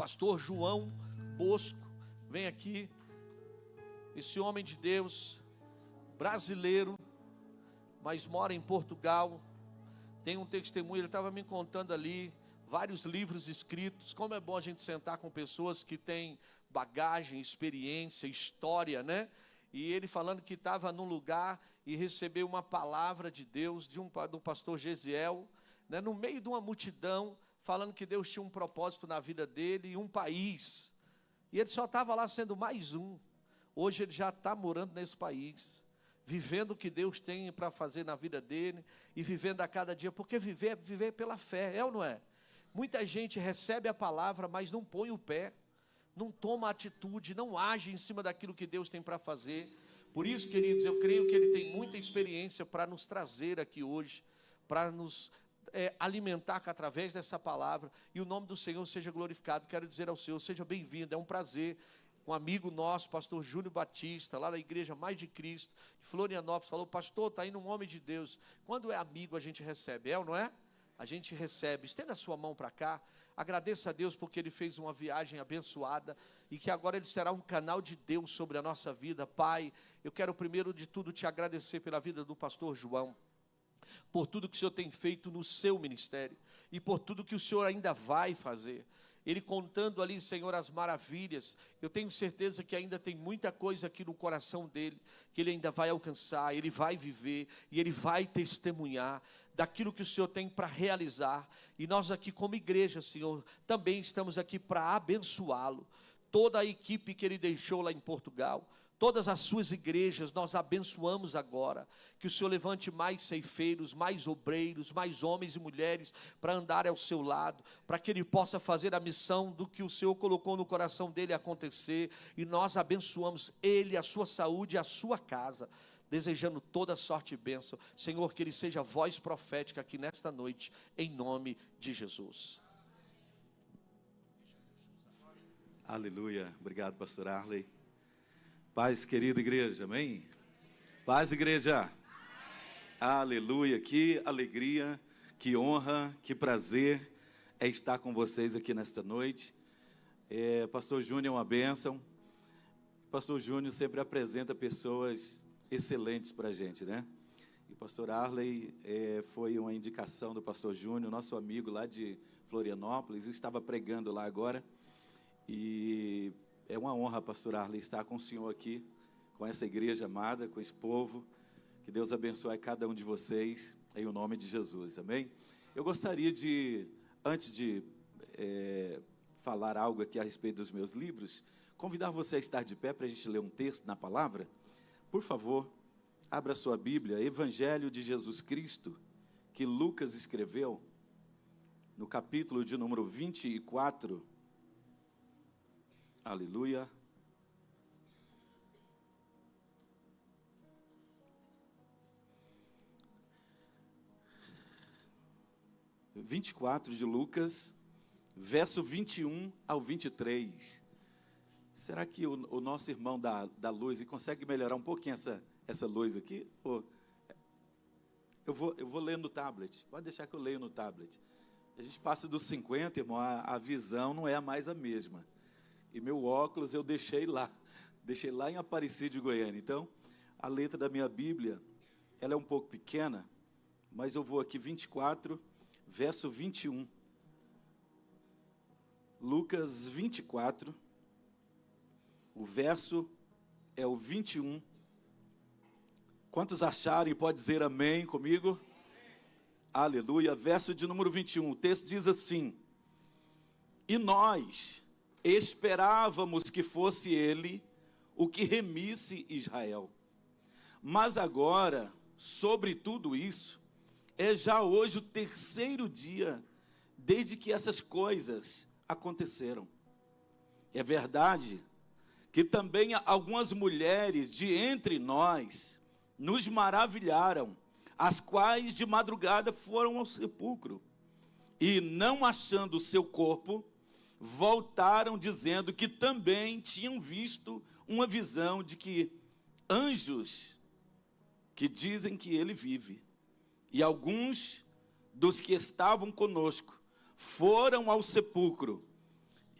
pastor João Bosco, vem aqui, esse homem de Deus, brasileiro, mas mora em Portugal, tem um testemunho, ele estava me contando ali, vários livros escritos. Como é bom a gente sentar com pessoas que têm bagagem, experiência, história, né? E ele falando que estava num lugar e recebeu uma palavra de Deus, do pastor Gesiel, né? No meio de uma multidão, falando que Deus tinha um propósito na vida dele e um país. E ele só estava lá sendo mais um. Hoje ele já está morando nesse país, vivendo o que Deus tem para fazer na vida dele e vivendo a cada dia, porque viver é viver pela fé, é ou não é? Muita gente recebe a palavra, mas não põe o pé, não toma atitude, não age em cima daquilo que Deus tem para fazer. Por isso, queridos, eu creio que Ele tem muita experiência para nos trazer aqui hoje, para nos alimentar através dessa palavra, e o nome do Senhor seja glorificado. Quero dizer ao Senhor, seja bem-vindo, é um prazer. Um amigo nosso, pastor Júnior Batista, lá da Igreja Mais de Cristo, de Florianópolis, falou: pastor, está indo um homem de Deus. Quando é amigo a gente recebe, é ou não é? A gente recebe. Estenda a sua mão para cá, agradeça a Deus porque Ele fez uma viagem abençoada, e que agora Ele será um canal de Deus sobre a nossa vida. Pai, eu quero primeiro de tudo te agradecer pela vida do pastor João, por tudo que o Senhor tem feito no seu ministério, e por tudo que o Senhor ainda vai fazer. Ele contando ali, Senhor, as maravilhas. Eu tenho certeza que ainda tem muita coisa aqui no coração dele, que ele ainda vai alcançar, ele vai viver, e ele vai testemunhar daquilo que o Senhor tem para realizar. E nós aqui como igreja, Senhor, também estamos aqui para abençoá-lo. Toda a equipe que ele deixou lá em Portugal, todas as suas igrejas, nós abençoamos agora, que o Senhor levante mais ceifeiros, mais obreiros, mais homens e mulheres, para andar ao seu lado, para que ele possa fazer a missão do que o Senhor colocou no coração dele acontecer, e nós abençoamos ele, a sua saúde e a sua casa, desejando toda sorte e bênção. Senhor, que ele seja voz profética aqui nesta noite, em nome de Jesus. Aleluia, obrigado pastor Arley. Paz, querida igreja, amém? Paz, igreja. Amém. Aleluia, que alegria, que honra, que prazer é estar com vocês aqui nesta noite. Pastor Júnior é uma bênção. Pastor Júnior sempre apresenta pessoas excelentes para a gente, né? E pastor Arley foi uma indicação do pastor Júnior, nosso amigo lá de Florianópolis. Eu estava pregando lá agora, e é uma honra, pastor Arley, estar com o senhor aqui, com essa igreja amada, com esse povo. Que Deus abençoe cada um de vocês, em o nome de Jesus, amém? Eu gostaria de, antes de falar algo aqui a respeito dos meus livros, convidar você a estar de pé para a gente ler um texto na palavra. Por favor, abra sua Bíblia, Evangelho de Jesus Cristo, que Lucas escreveu, no capítulo de número 24, aleluia. (capítulo 24 de Lucas, verso 21 ao 23. Será que o nosso irmão da luz consegue melhorar um pouquinho essa luz aqui? Eu vou ler no tablet. Pode deixar que eu leio no tablet. A gente passa dos 50, irmão, a visão não é mais a mesma. E meu óculos eu deixei lá em Aparecida de Goiânia. Então, a letra da minha Bíblia, ela é um pouco pequena, mas eu vou aqui 24, verso 21. Lucas 24, o verso é o 21. Quantos acharem, pode dizer amém comigo? Amém. Aleluia. Verso de número 21, o texto diz assim: e nós esperávamos que fosse ele o que remisse Israel. Mas agora, sobre tudo isso, é já hoje o terceiro dia desde que essas coisas aconteceram. É verdade que também algumas mulheres de entre nós nos maravilharam, as quais de madrugada foram ao sepulcro e, não achando o seu corpo, voltaram dizendo que também tinham visto uma visão de que anjos que dizem que ele vive. E alguns dos que estavam conosco foram ao sepulcro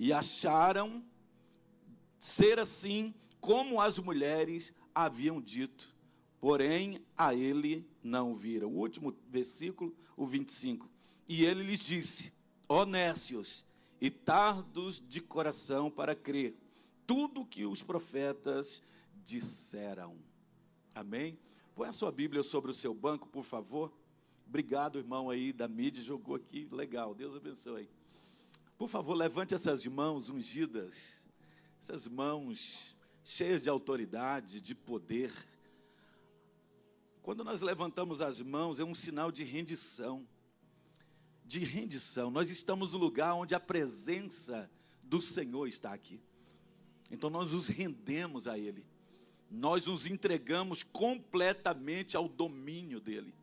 e acharam ser assim como as mulheres haviam dito, porém a ele não viram. O último versículo, o 25. E ele lhes disse: ó nécios e tardos de coração para crer tudo que os profetas disseram. Amém? Põe a sua Bíblia sobre o seu banco, por favor. Obrigado, irmão aí da mídia, jogou aqui, legal, Deus abençoe. Por favor, levante essas mãos ungidas, essas mãos cheias de autoridade, de poder. Quando nós levantamos as mãos, é um sinal de rendição. De rendição. Nós estamos no lugar onde a presença do Senhor está aqui. Então nós nos rendemos a Ele. Nós nos entregamos completamente ao domínio dEle.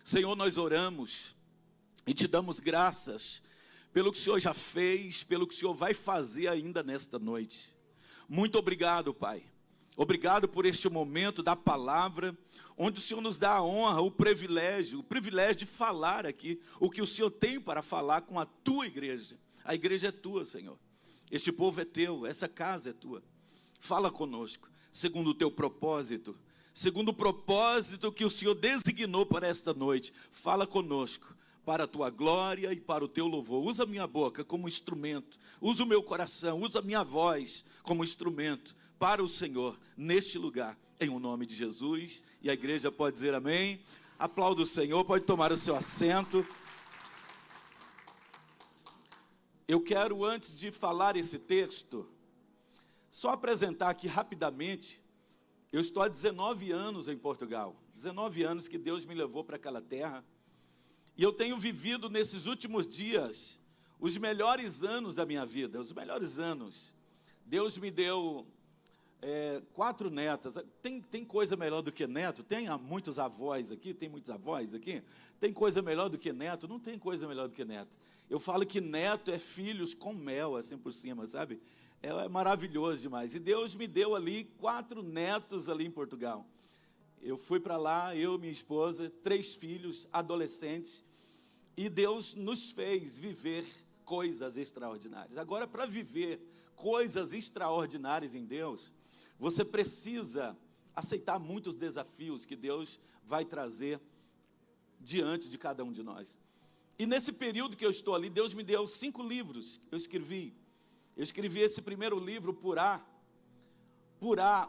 Senhor, nós oramos e te damos graças pelo que o Senhor já fez, pelo que o Senhor vai fazer ainda nesta noite. Muito obrigado, Pai. Obrigado por este momento da palavra, onde o Senhor nos dá a honra, o privilégio de falar aqui o que o Senhor tem para falar com a tua igreja. A igreja é tua, Senhor. Este povo é teu, essa casa é tua. Fala conosco, segundo o teu propósito, segundo o propósito que o Senhor designou para esta noite. Fala conosco, para a tua glória e para o teu louvor. Usa a minha boca como instrumento, usa o meu coração, usa a minha voz como instrumento para o Senhor, neste lugar, em o nome de Jesus. E a igreja pode dizer amém. Aplauda o Senhor, pode tomar o seu assento. Eu quero, antes de falar esse texto, só apresentar aqui rapidamente. Eu estou há 19 anos em Portugal, 19 anos que Deus me levou para aquela terra, e eu tenho vivido nesses últimos dias os melhores anos da minha vida, os melhores anos. Deus me deu 4 netas. Tem coisa melhor do que neto? Tem muitos avós aqui? Tem muitos avós aqui? Tem coisa melhor do que neto? Não tem coisa melhor do que neto. Eu falo que neto é filhos com mel, assim por cima, sabe? É maravilhoso demais. E Deus me deu ali 4 netos ali em Portugal. Eu fui para lá, eu e minha esposa, 3 filhos, adolescentes, e Deus nos fez viver coisas extraordinárias. Agora, para viver coisas extraordinárias em Deus, você precisa aceitar muitos desafios que Deus vai trazer diante de cada um de nós. E nesse período que eu estou ali, Deus me deu 5 livros que eu escrevi. Eu escrevi esse primeiro livro, Purá,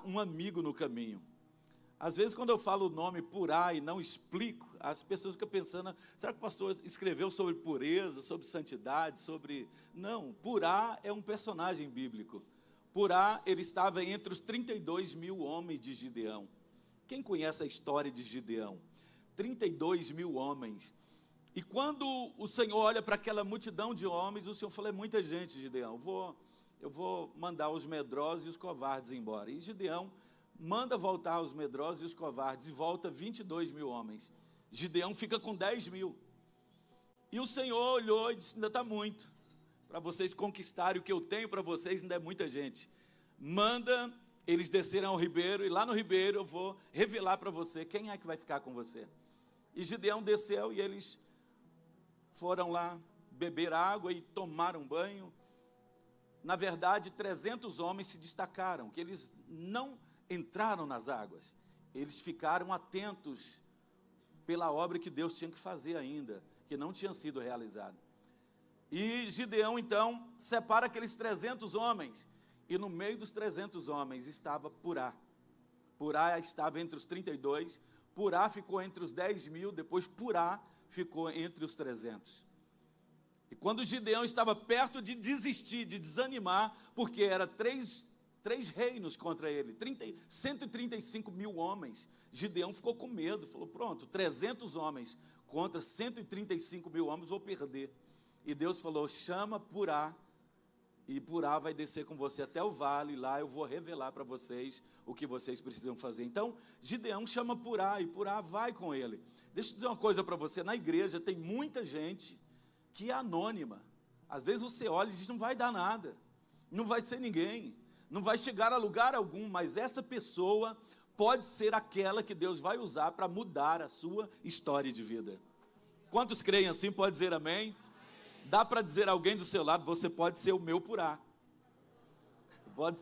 um amigo no caminho. Às vezes, quando eu falo o nome Purá e não explico, as pessoas ficam pensando, será que o pastor escreveu sobre pureza, sobre santidade, sobre... Não, Purá é um personagem bíblico. Purá, ele estava entre os 32 mil homens de Gideão. Quem conhece a história de Gideão? 32 mil homens. E quando o Senhor olha para aquela multidão de homens, o Senhor fala, é muita gente, Gideão, eu vou mandar os medrosos e os covardes embora. E Gideão manda voltar os medrosos e os covardes, e volta 22 mil homens. Gideão fica com 10 mil. E o Senhor olhou e disse, ainda está muito. Para vocês conquistarem o que eu tenho para vocês, ainda é muita gente. Manda eles descerem ao ribeiro, e lá no ribeiro eu vou revelar para você quem é que vai ficar com você. E Gideão desceu e eles foram lá beber água e tomaram banho. Na verdade, 300 homens se destacaram, que eles não entraram nas águas. Eles ficaram atentos pela obra que Deus tinha que fazer ainda, que não tinha sido realizada. E Gideão, então, separa aqueles 300 homens, e no meio dos 300 homens estava Purá. Purá estava entre os 32, Purá ficou entre os 10 mil, depois Purá ficou entre os 300. E quando Gideão estava perto de desistir, de desanimar, porque era três reinos contra ele, 135 mil homens, Gideão ficou com medo, falou, pronto, 300 homens contra 135 mil homens, vou perder. E Deus falou, chama Purá, e Purá vai descer com você até o vale, lá eu vou revelar para vocês o que vocês precisam fazer. Então, Gideão chama Purá, e Purá vai com ele. Deixa eu dizer uma coisa para você, na igreja tem muita gente que é anônima. Às vezes você olha e diz, não vai dar nada, não vai ser ninguém, não vai chegar a lugar algum, mas essa pessoa pode ser aquela que Deus vai usar para mudar a sua história de vida. Quantos creem assim, pode dizer amém? Dá para dizer a alguém do seu lado, você pode ser o meu Purá.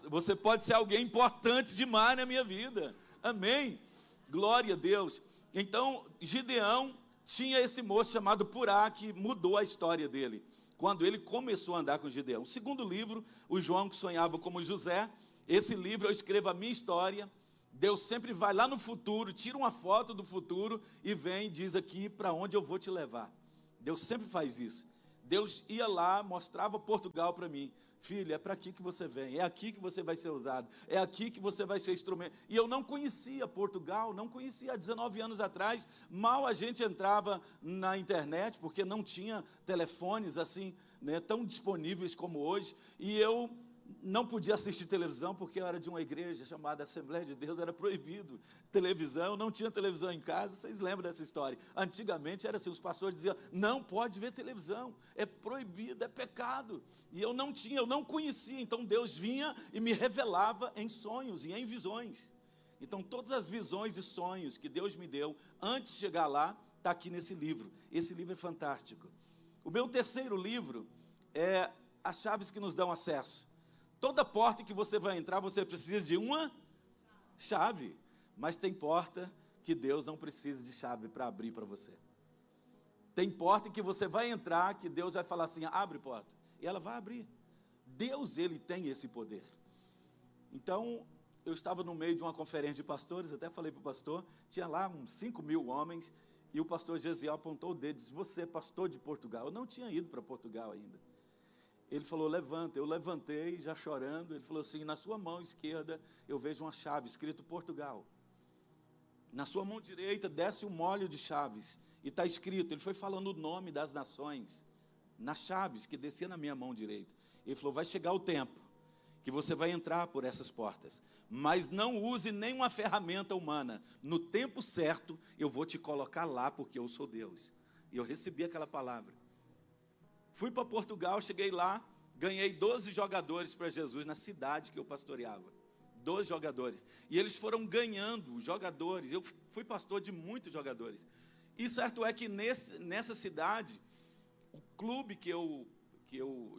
Você pode ser alguém importante demais na minha vida. Amém? Glória a Deus. Então, Gideão tinha esse moço chamado Purá, que mudou a história dele, quando ele começou a andar com Gideão. O segundo livro, o João que sonhava como José. Esse livro eu escrevo a minha história. Deus sempre vai lá no futuro, tira uma foto do futuro e vem e diz aqui para onde eu vou te levar. Deus sempre faz isso. Deus ia lá, mostrava Portugal para mim. Filho, é para aqui que você vem, é aqui que você vai ser usado, é aqui que você vai ser instrumento. E eu não conhecia Portugal, não conhecia há 19 anos atrás. Mal a gente entrava na internet, porque não tinha telefones assim, né, tão disponíveis como hoje. E eu não podia assistir televisão, porque eu era de uma igreja chamada Assembleia de Deus, era proibido televisão, não tinha televisão em casa. Vocês lembram dessa história? Antigamente era assim, os pastores diziam, não pode ver televisão, é proibido, é pecado. E eu não tinha, eu não conhecia, então Deus vinha e me revelava em sonhos e em visões. Então todas as visões e sonhos que Deus me deu, antes de chegar lá, está aqui nesse livro. Esse livro é fantástico. O meu terceiro livro é As Chaves que Nos Dão Acesso. Toda porta que você vai entrar, você precisa de uma chave. Mas tem porta que Deus não precisa de chave para abrir para você. Tem porta que você vai entrar, que Deus vai falar assim, abre porta. E ela vai abrir. Deus, ele tem esse poder. Então, eu estava no meio de uma conferência de pastores, até falei para o pastor, tinha lá uns 5.000 homens, e o pastor Gesiel apontou o dedo e disse, você é pastor de Portugal. Eu não tinha ido para Portugal ainda. Ele falou, levanta. Eu levantei, já chorando. Ele falou assim, na sua mão esquerda eu vejo uma chave, escrito Portugal. Na sua mão direita desce um molho de chaves. E está escrito, ele foi falando o nome das nações, nas chaves que descia na minha mão direita. Ele falou, vai chegar o tempo que você vai entrar por essas portas. Mas não use nenhuma ferramenta humana. No tempo certo, eu vou te colocar lá, porque eu sou Deus. E eu recebi aquela palavra. Fui para Portugal, cheguei lá, ganhei 12 jogadores para Jesus na cidade que eu pastoreava. 12 jogadores. E eles foram ganhando jogadores. Eu fui pastor de muitos jogadores. E certo é que nessa cidade, o clube que eu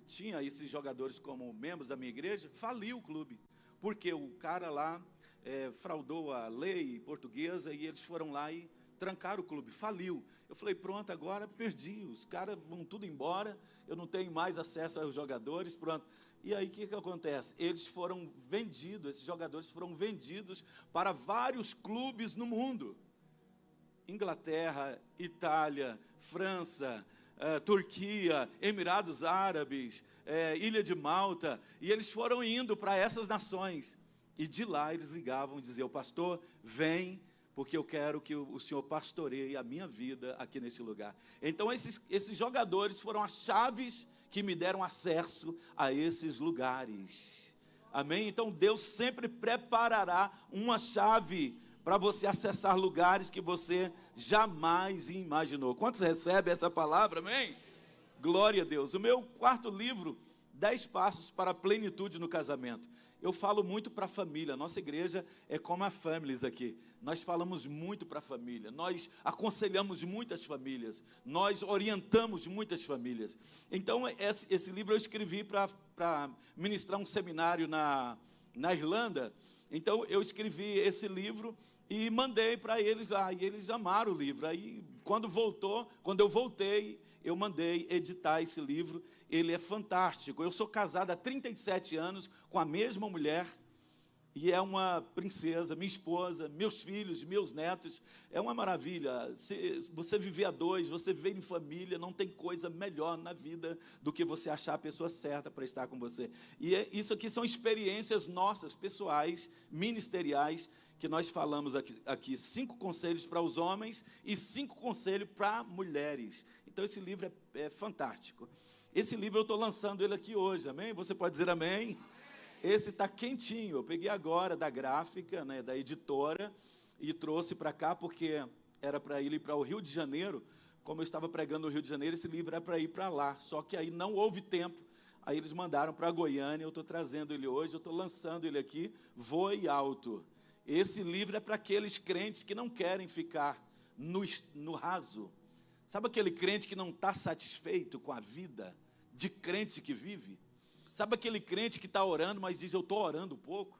tinha esses jogadores como membros da minha igreja, faliu o clube. Porque o cara lá fraudou a lei portuguesa e eles foram lá e trancaram o clube, faliu. Eu falei, pronto, agora perdi, os caras vão tudo embora, eu não tenho mais acesso aos jogadores, pronto. E aí o que acontece? Eles foram vendidos, esses jogadores foram vendidos para vários clubes no mundo. Inglaterra, Itália, França, Turquia, Emirados Árabes, Ilha de Malta, e eles foram indo para essas nações. E de lá eles ligavam e diziam, pastor, vem, porque eu quero que o Senhor pastoreie a minha vida aqui nesse lugar. Então, esses jogadores foram as chaves que me deram acesso a esses lugares. Amém? Então, Deus sempre preparará uma chave para você acessar lugares que você jamais imaginou. Quantos recebem essa palavra? Amém? Glória a Deus. O meu quarto livro, 10 Passos para a Plenitude no Casamento. Eu falo muito para a família, nossa igreja é como a Families aqui, nós falamos muito para a família, nós aconselhamos muitas famílias, nós orientamos muitas famílias. Então, esse livro eu escrevi para ministrar um seminário na Irlanda. Então, eu escrevi esse livro e mandei para eles lá, e eles amaram o livro. Aí, quando eu voltei, eu mandei editar esse livro. Ele é fantástico. Eu sou casado há 37 anos com a mesma mulher, e é uma princesa, minha esposa, meus filhos, meus netos, é uma maravilha. Você viver a dois, você viver em família, não tem coisa melhor na vida do que você achar a pessoa certa para estar com você. E isso aqui são experiências nossas, pessoais, ministeriais, que nós falamos aqui 5 conselhos para os homens e 5 conselhos para mulheres. Então, esse livro é fantástico. Esse livro eu estou lançando ele aqui hoje, amém? Você pode dizer amém? Esse está quentinho, eu peguei agora da gráfica, né, da editora, e trouxe para cá, porque era para ir para o Rio de Janeiro. Como eu estava pregando no Rio de Janeiro, esse livro era para ir para lá, só que aí não houve tempo. Aí eles mandaram para Goiânia, eu estou trazendo ele hoje, eu estou lançando ele aqui, Voe Alto. Esse livro é para aqueles crentes que não querem ficar no raso, Sabe aquele crente que não está satisfeito com a vida de crente que vive? Sabe aquele crente que está orando, mas diz, eu estou orando pouco?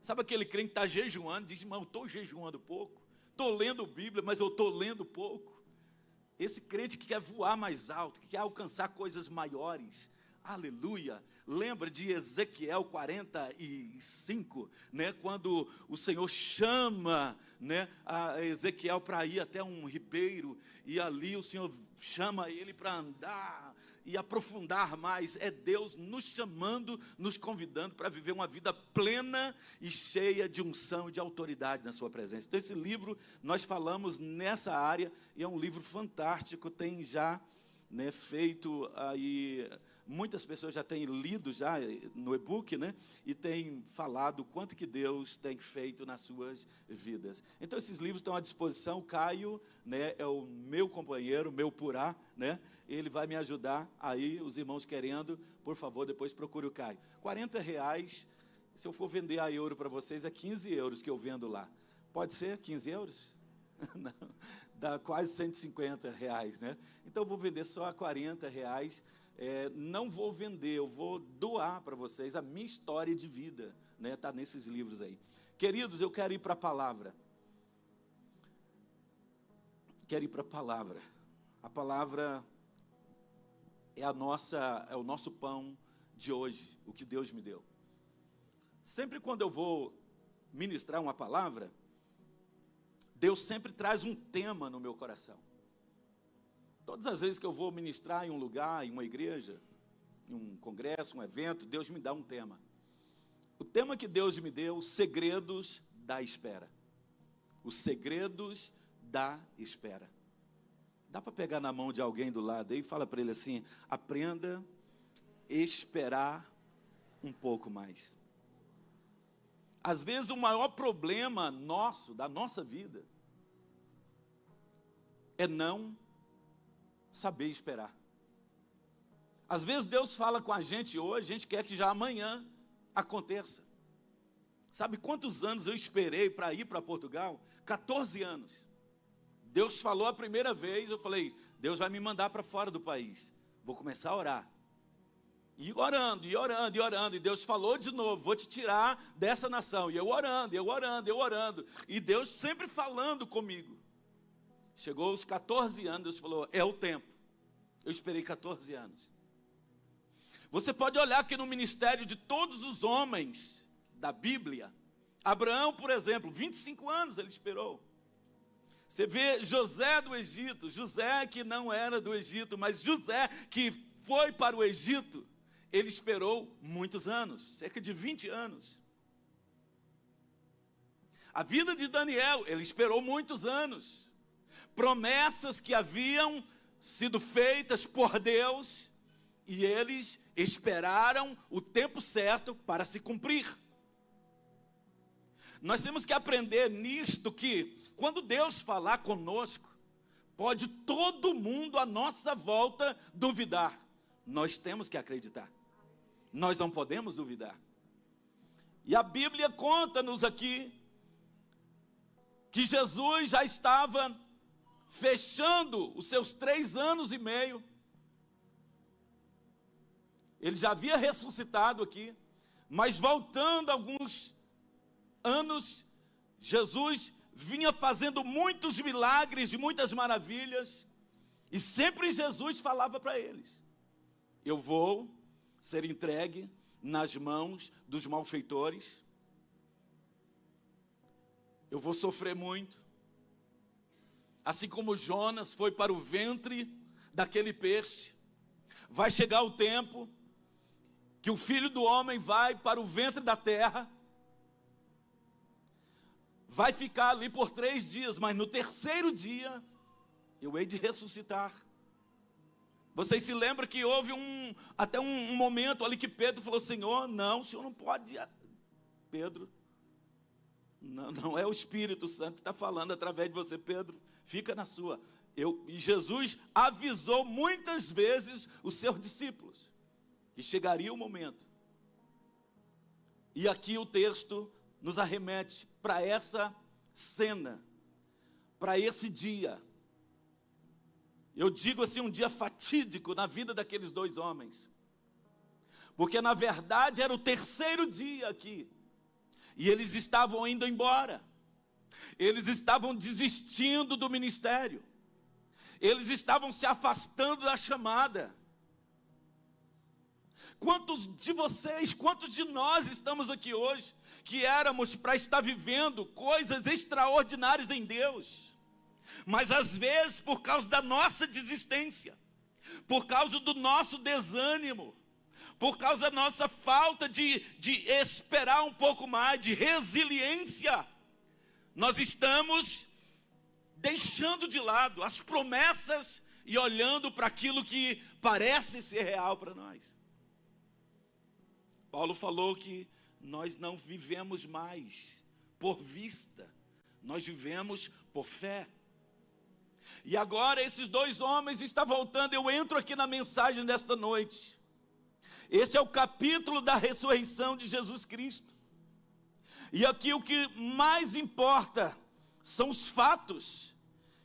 Sabe aquele crente que está jejuando, diz, mas eu estou jejuando pouco? Estou lendo Bíblia, mas eu estou lendo pouco? Esse crente que quer voar mais alto, que quer alcançar coisas maiores, aleluia. Lembra de Ezequiel 45, né, quando o Senhor chama, né, a Ezequiel para ir até um ribeiro, e ali o Senhor chama ele para andar e aprofundar mais. É Deus nos chamando, nos convidando para viver uma vida plena e cheia de unção e de autoridade na sua presença. Então esse livro, nós falamos nessa área, e é um livro fantástico, tem já, né, feito aí, muitas pessoas já têm lido já no e-book, né, e têm falado o quanto que Deus tem feito nas suas vidas. Então esses livros estão à disposição. O Caio, né, é o meu companheiro, meu purá, né, ele vai me ajudar aí, os irmãos querendo, por favor, depois procure o Caio. R$40, se eu for vender a euro para vocês, é 15 euros que eu vendo lá. Pode ser 15 euros? Não, dá quase R$150, né? Então eu vou vender só a R$40. Não vou vender, eu vou doar para vocês a minha história de vida, né? Está nesses livros aí. Queridos, eu quero ir para a palavra. Quero ir para a palavra. A palavra é o nosso pão de hoje, o que Deus me deu. Sempre quando eu vou ministrar uma palavra, Deus sempre traz um tema no meu coração. Todas as vezes que eu vou ministrar em um lugar, em uma igreja, em um congresso, um evento, Deus me dá um tema. O tema que Deus me deu, os segredos da espera. Os segredos da espera. Dá para pegar na mão de alguém do lado aí e fala para ele assim, aprenda a esperar um pouco mais. Às vezes o maior problema nosso, da nossa vida, é não saber esperar. Às vezes Deus fala com a gente hoje, a gente quer que já amanhã aconteça. Sabe quantos anos eu esperei para ir para Portugal? 14 anos. Deus falou a primeira vez, eu falei, Deus vai me mandar para fora do país. Vou começar a orar. E orando, e orando, e orando, e Deus falou de novo, vou te tirar dessa nação. E eu orando, eu orando, eu orando. E Deus sempre falando comigo. Chegou aos 14 anos, Deus falou, é o tempo. Eu esperei 14 anos. Você pode olhar aqui no ministério de todos os homens da Bíblia. Abraão, por exemplo, 25 anos ele esperou. Você vê José do Egito, José que não era do Egito, mas José que foi para o Egito, ele esperou muitos anos, cerca de 20 anos. A vida de Daniel, ele esperou muitos anos. Promessas que haviam sido feitas por Deus, e eles esperaram o tempo certo para se cumprir. Nós temos que aprender nisto que, quando Deus falar conosco, pode todo mundo à nossa volta duvidar. Nós temos que acreditar. Nós não podemos duvidar. E a Bíblia conta-nos aqui que Jesus já estava fechando os seus 3 anos e meio. Ele já havia ressuscitado aqui, mas voltando alguns anos, Jesus vinha fazendo muitos milagres e muitas maravilhas, e sempre Jesus falava para eles, eu vou ser entregue nas mãos dos malfeitores, eu vou sofrer muito, assim como Jonas foi para o ventre daquele peixe, vai chegar o tempo que o Filho do Homem vai para o ventre da terra, vai ficar ali por 3 dias, mas no 3º dia, eu hei de ressuscitar. Vocês se lembram que houve até um momento ali que Pedro falou, Senhor, não, o Senhor não pode. Pedro, não é o Espírito Santo que está falando através de você, Pedro, fica na sua. E Jesus avisou muitas vezes os seus discípulos, que chegaria o momento. E aqui o texto nos arremete para essa cena, para esse dia. Eu digo assim, um dia fatídico na vida daqueles dois homens. Porque na verdade era o terceiro dia aqui. E eles estavam indo embora. Eles estavam desistindo do ministério. Eles estavam se afastando da chamada. Quantos de vocês, quantos de nós estamos aqui hoje, que éramos para estar vivendo coisas extraordinárias em Deus, mas às vezes por causa da nossa desistência, por causa do nosso desânimo, por causa da nossa falta de esperar um pouco mais, de resiliência, nós estamos deixando de lado as promessas e olhando para aquilo que parece ser real para nós. Paulo falou que nós não vivemos mais por vista, nós vivemos por fé. E agora esses dois homens estão voltando. Eu entro aqui na mensagem desta noite. Esse é o capítulo da ressurreição de Jesus Cristo. E aqui o que mais importa são os fatos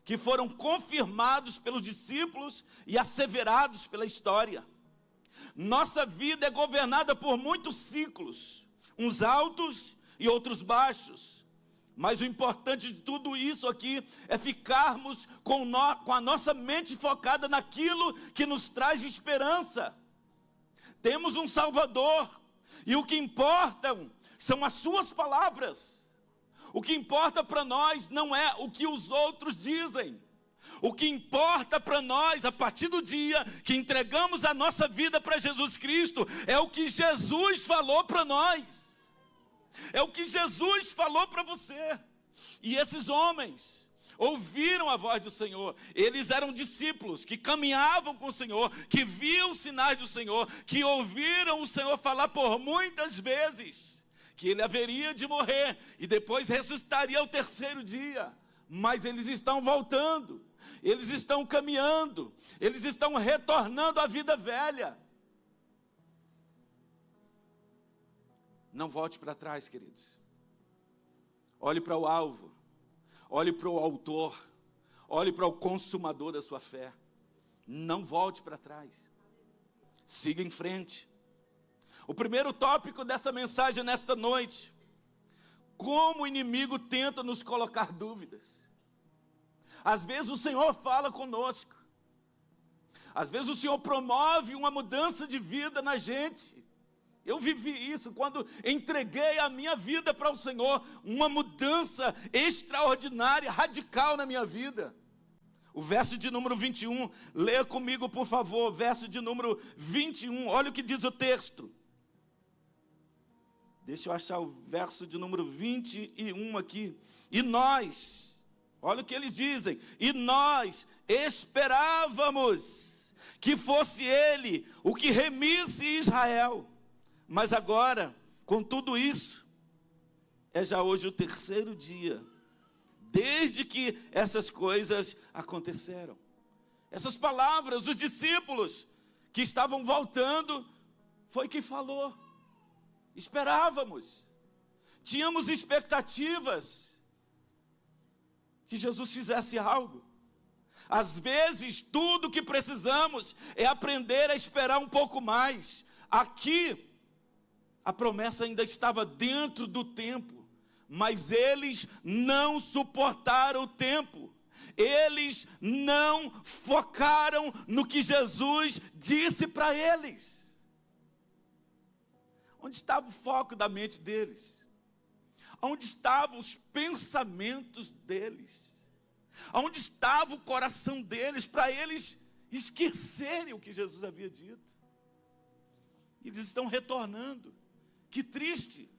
que foram confirmados pelos discípulos e asseverados pela história. Nossa vida é governada por muitos ciclos, uns altos e outros baixos. Mas o importante de tudo isso aqui é ficarmos com a nossa mente focada naquilo que nos traz esperança. Temos um Salvador, e o que importam são as suas palavras. O que importa para nós não é o que os outros dizem. O que importa para nós, a partir do dia que entregamos a nossa vida para Jesus Cristo, é o que Jesus falou para nós. É o que Jesus falou para você. E esses homens ouviram a voz do Senhor. Eles eram discípulos que caminhavam com o Senhor, que viam os sinais do Senhor, que ouviram o Senhor falar por muitas vezes que ele haveria de morrer e depois ressuscitaria ao terceiro dia. Mas eles estão voltando, eles estão caminhando, eles estão retornando à vida velha. Não volte para trás, queridos. Olhe para o alvo, olhe para o autor, olhe para o consumador da sua fé. Não volte para trás. Siga em frente. O primeiro tópico dessa mensagem nesta noite: como o inimigo tenta nos colocar dúvidas. Às vezes o Senhor fala conosco. Às vezes o Senhor promove uma mudança de vida na gente. Eu vivi isso quando entreguei a minha vida para o Senhor. Uma mudança extraordinária, radical na minha vida. O verso de número 21, leia comigo por favor, verso de número 21, olha o que diz o texto. Deixa eu achar o verso de número 21 aqui. E nós, olha o que eles dizem, e nós esperávamos que fosse ele o que remisse Israel. Mas agora, com tudo isso, é já hoje o terceiro dia, desde que essas coisas aconteceram. Essas palavras, os discípulos que estavam voltando, foi quem falou. Esperávamos, tínhamos expectativas que Jesus fizesse algo. Às vezes, tudo que precisamos é aprender a esperar um pouco mais. Aqui, a promessa ainda estava dentro do tempo, mas eles não suportaram o tempo. Eles não focaram no que Jesus disse para eles. Onde estava o foco da mente deles? Onde estavam os pensamentos deles? Onde estava o coração deles para eles esquecerem o que Jesus havia dito? Eles estão retornando. Que triste.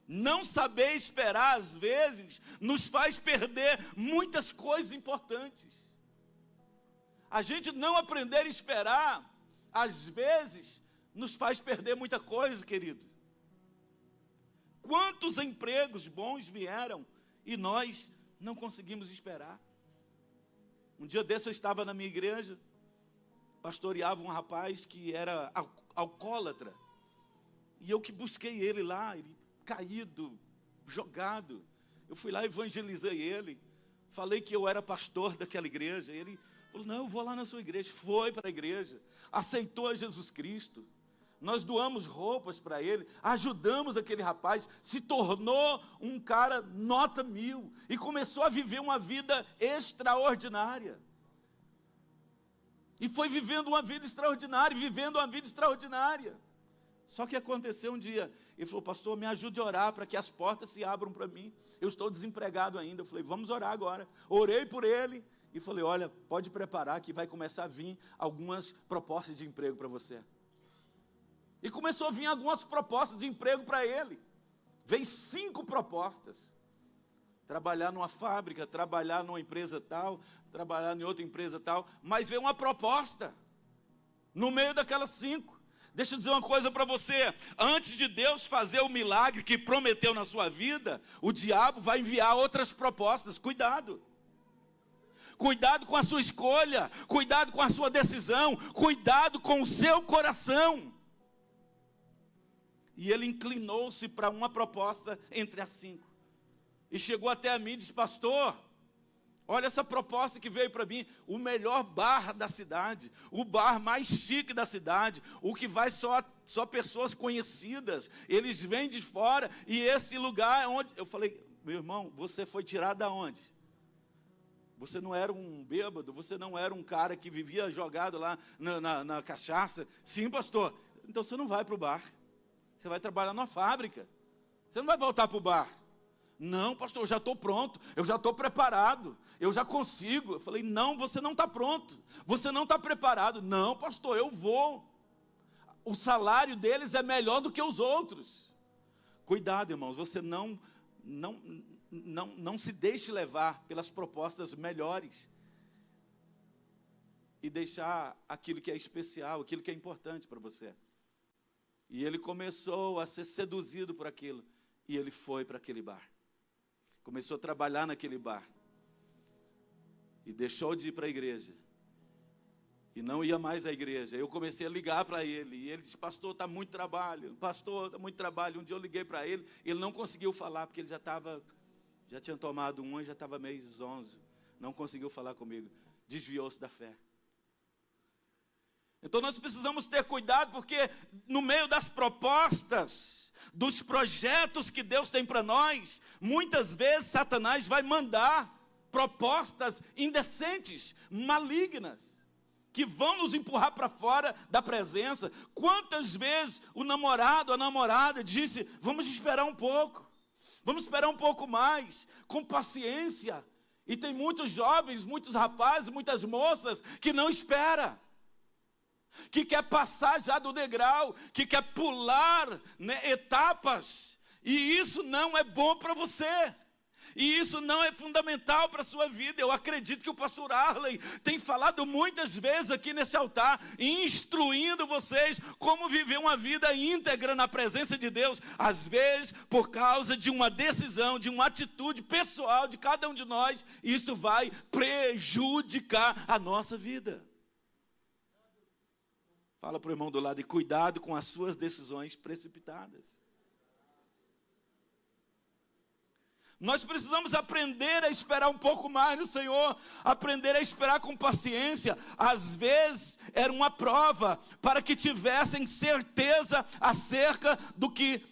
Não saber esperar, às vezes, nos faz perder muitas coisas importantes. A gente não aprender a esperar, às vezes, nos faz perder muita coisa, querido. Quantos empregos bons vieram e nós não conseguimos esperar? Um dia desse eu estava na minha igreja, pastoreava um rapaz que era alcoólatra. E eu que busquei ele lá, ele caído, jogado. Eu fui lá, evangelizei ele, falei que eu era pastor daquela igreja. Ele Falou, não, eu vou lá na sua igreja. Foi para a igreja, aceitou a Jesus Cristo. Nós doamos roupas para ele, ajudamos aquele rapaz, se tornou um cara nota 1000 e começou a viver uma vida extraordinária. E foi vivendo uma vida extraordinária, vivendo uma vida extraordinária. Só que aconteceu um dia, ele falou, pastor, me ajude a orar para que as portas se abram para mim. Eu estou desempregado ainda. Eu falei, vamos orar agora. Orei por ele e falei, olha, pode preparar que vai começar a vir algumas propostas de emprego para você. E começou a vir algumas propostas de emprego para ele. Veio 5 propostas. Trabalhar numa fábrica, trabalhar numa empresa tal, trabalhar em outra empresa tal. Mas veio uma proposta no meio daquelas 5. Deixa eu dizer uma coisa para você. Antes de Deus fazer o milagre que prometeu na sua vida, o diabo vai enviar outras propostas. Cuidado. Cuidado com a sua escolha. Cuidado com a sua decisão. Cuidado com o seu coração. E ele inclinou-se para uma proposta entre as 5. E chegou até a mim e disse, pastor, olha essa proposta que veio para mim. O melhor bar da cidade, o bar mais chique da cidade, o que vai só pessoas conhecidas. Eles vêm de fora e esse lugar é onde... Eu falei, meu irmão, você foi tirado da onde? Você não era um bêbado, você não era um cara que vivia jogado lá na cachaça. Sim, pastor. Então você não vai para o bar. Você vai trabalhar numa fábrica. Você não vai voltar para o bar. Não, pastor, eu já estou pronto. Eu já estou preparado. Eu já consigo. Eu falei, não, você não está pronto. Você não está preparado. Não, pastor, eu vou. O salário deles é melhor do que os outros. Cuidado, irmãos. Você não se deixe levar pelas propostas melhores. E deixar aquilo que é especial, aquilo que é importante para você. E ele começou a ser seduzido por aquilo. E ele foi para aquele bar. Começou a trabalhar naquele bar. E deixou de ir para a igreja. E não ia mais à igreja. Eu comecei a ligar para ele. E ele disse, pastor, está muito trabalho. Pastor, está muito trabalho. Um dia eu liguei para ele. Ele não conseguiu falar, porque ele já tinha tomado e já estava meio zonzo. Não conseguiu falar comigo. Desviou-se da fé. Então nós precisamos ter cuidado, porque no meio das propostas, dos projetos que Deus tem para nós, muitas vezes Satanás vai mandar propostas indecentes, malignas, que vão nos empurrar para fora da presença. Quantas vezes o namorado, a namorada disse, vamos esperar um pouco, vamos esperar um pouco mais, com paciência. E tem muitos jovens, muitos rapazes, muitas moças que não esperam. Que quer passar já do degrau, que quer pular, né, etapas, e isso não é bom para você, e isso não é fundamental para a sua vida. Eu acredito que o pastor Arley tem falado muitas vezes aqui nesse altar, instruindo vocês como viver uma vida íntegra na presença de Deus, às vezes por causa de uma decisão, de uma atitude pessoal de cada um de nós, isso vai prejudicar a nossa vida. Fala para o irmão do lado, e cuidado com as suas decisões precipitadas. Nós precisamos aprender a esperar um pouco mais no Senhor, aprender a esperar com paciência. Às vezes era uma prova para que tivessem certeza acerca do que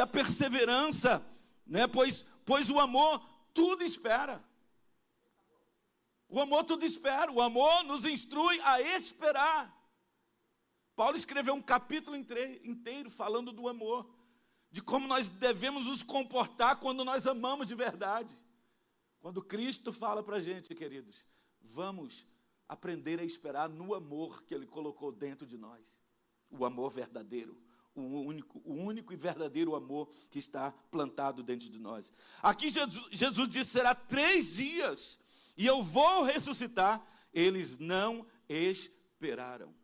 a perseverança, né? Pois o amor tudo espera. O amor tudo espera, o amor nos instrui a esperar. Paulo escreveu um capítulo inteiro falando do amor, de como nós devemos nos comportar quando nós amamos de verdade. Quando Cristo fala para a gente, queridos, vamos aprender a esperar no amor que Ele colocou dentro de nós. O amor verdadeiro, o único e verdadeiro amor que está plantado dentro de nós. Aqui Jesus disse, será 3 dias, e eu vou ressuscitar. Eles não esperaram.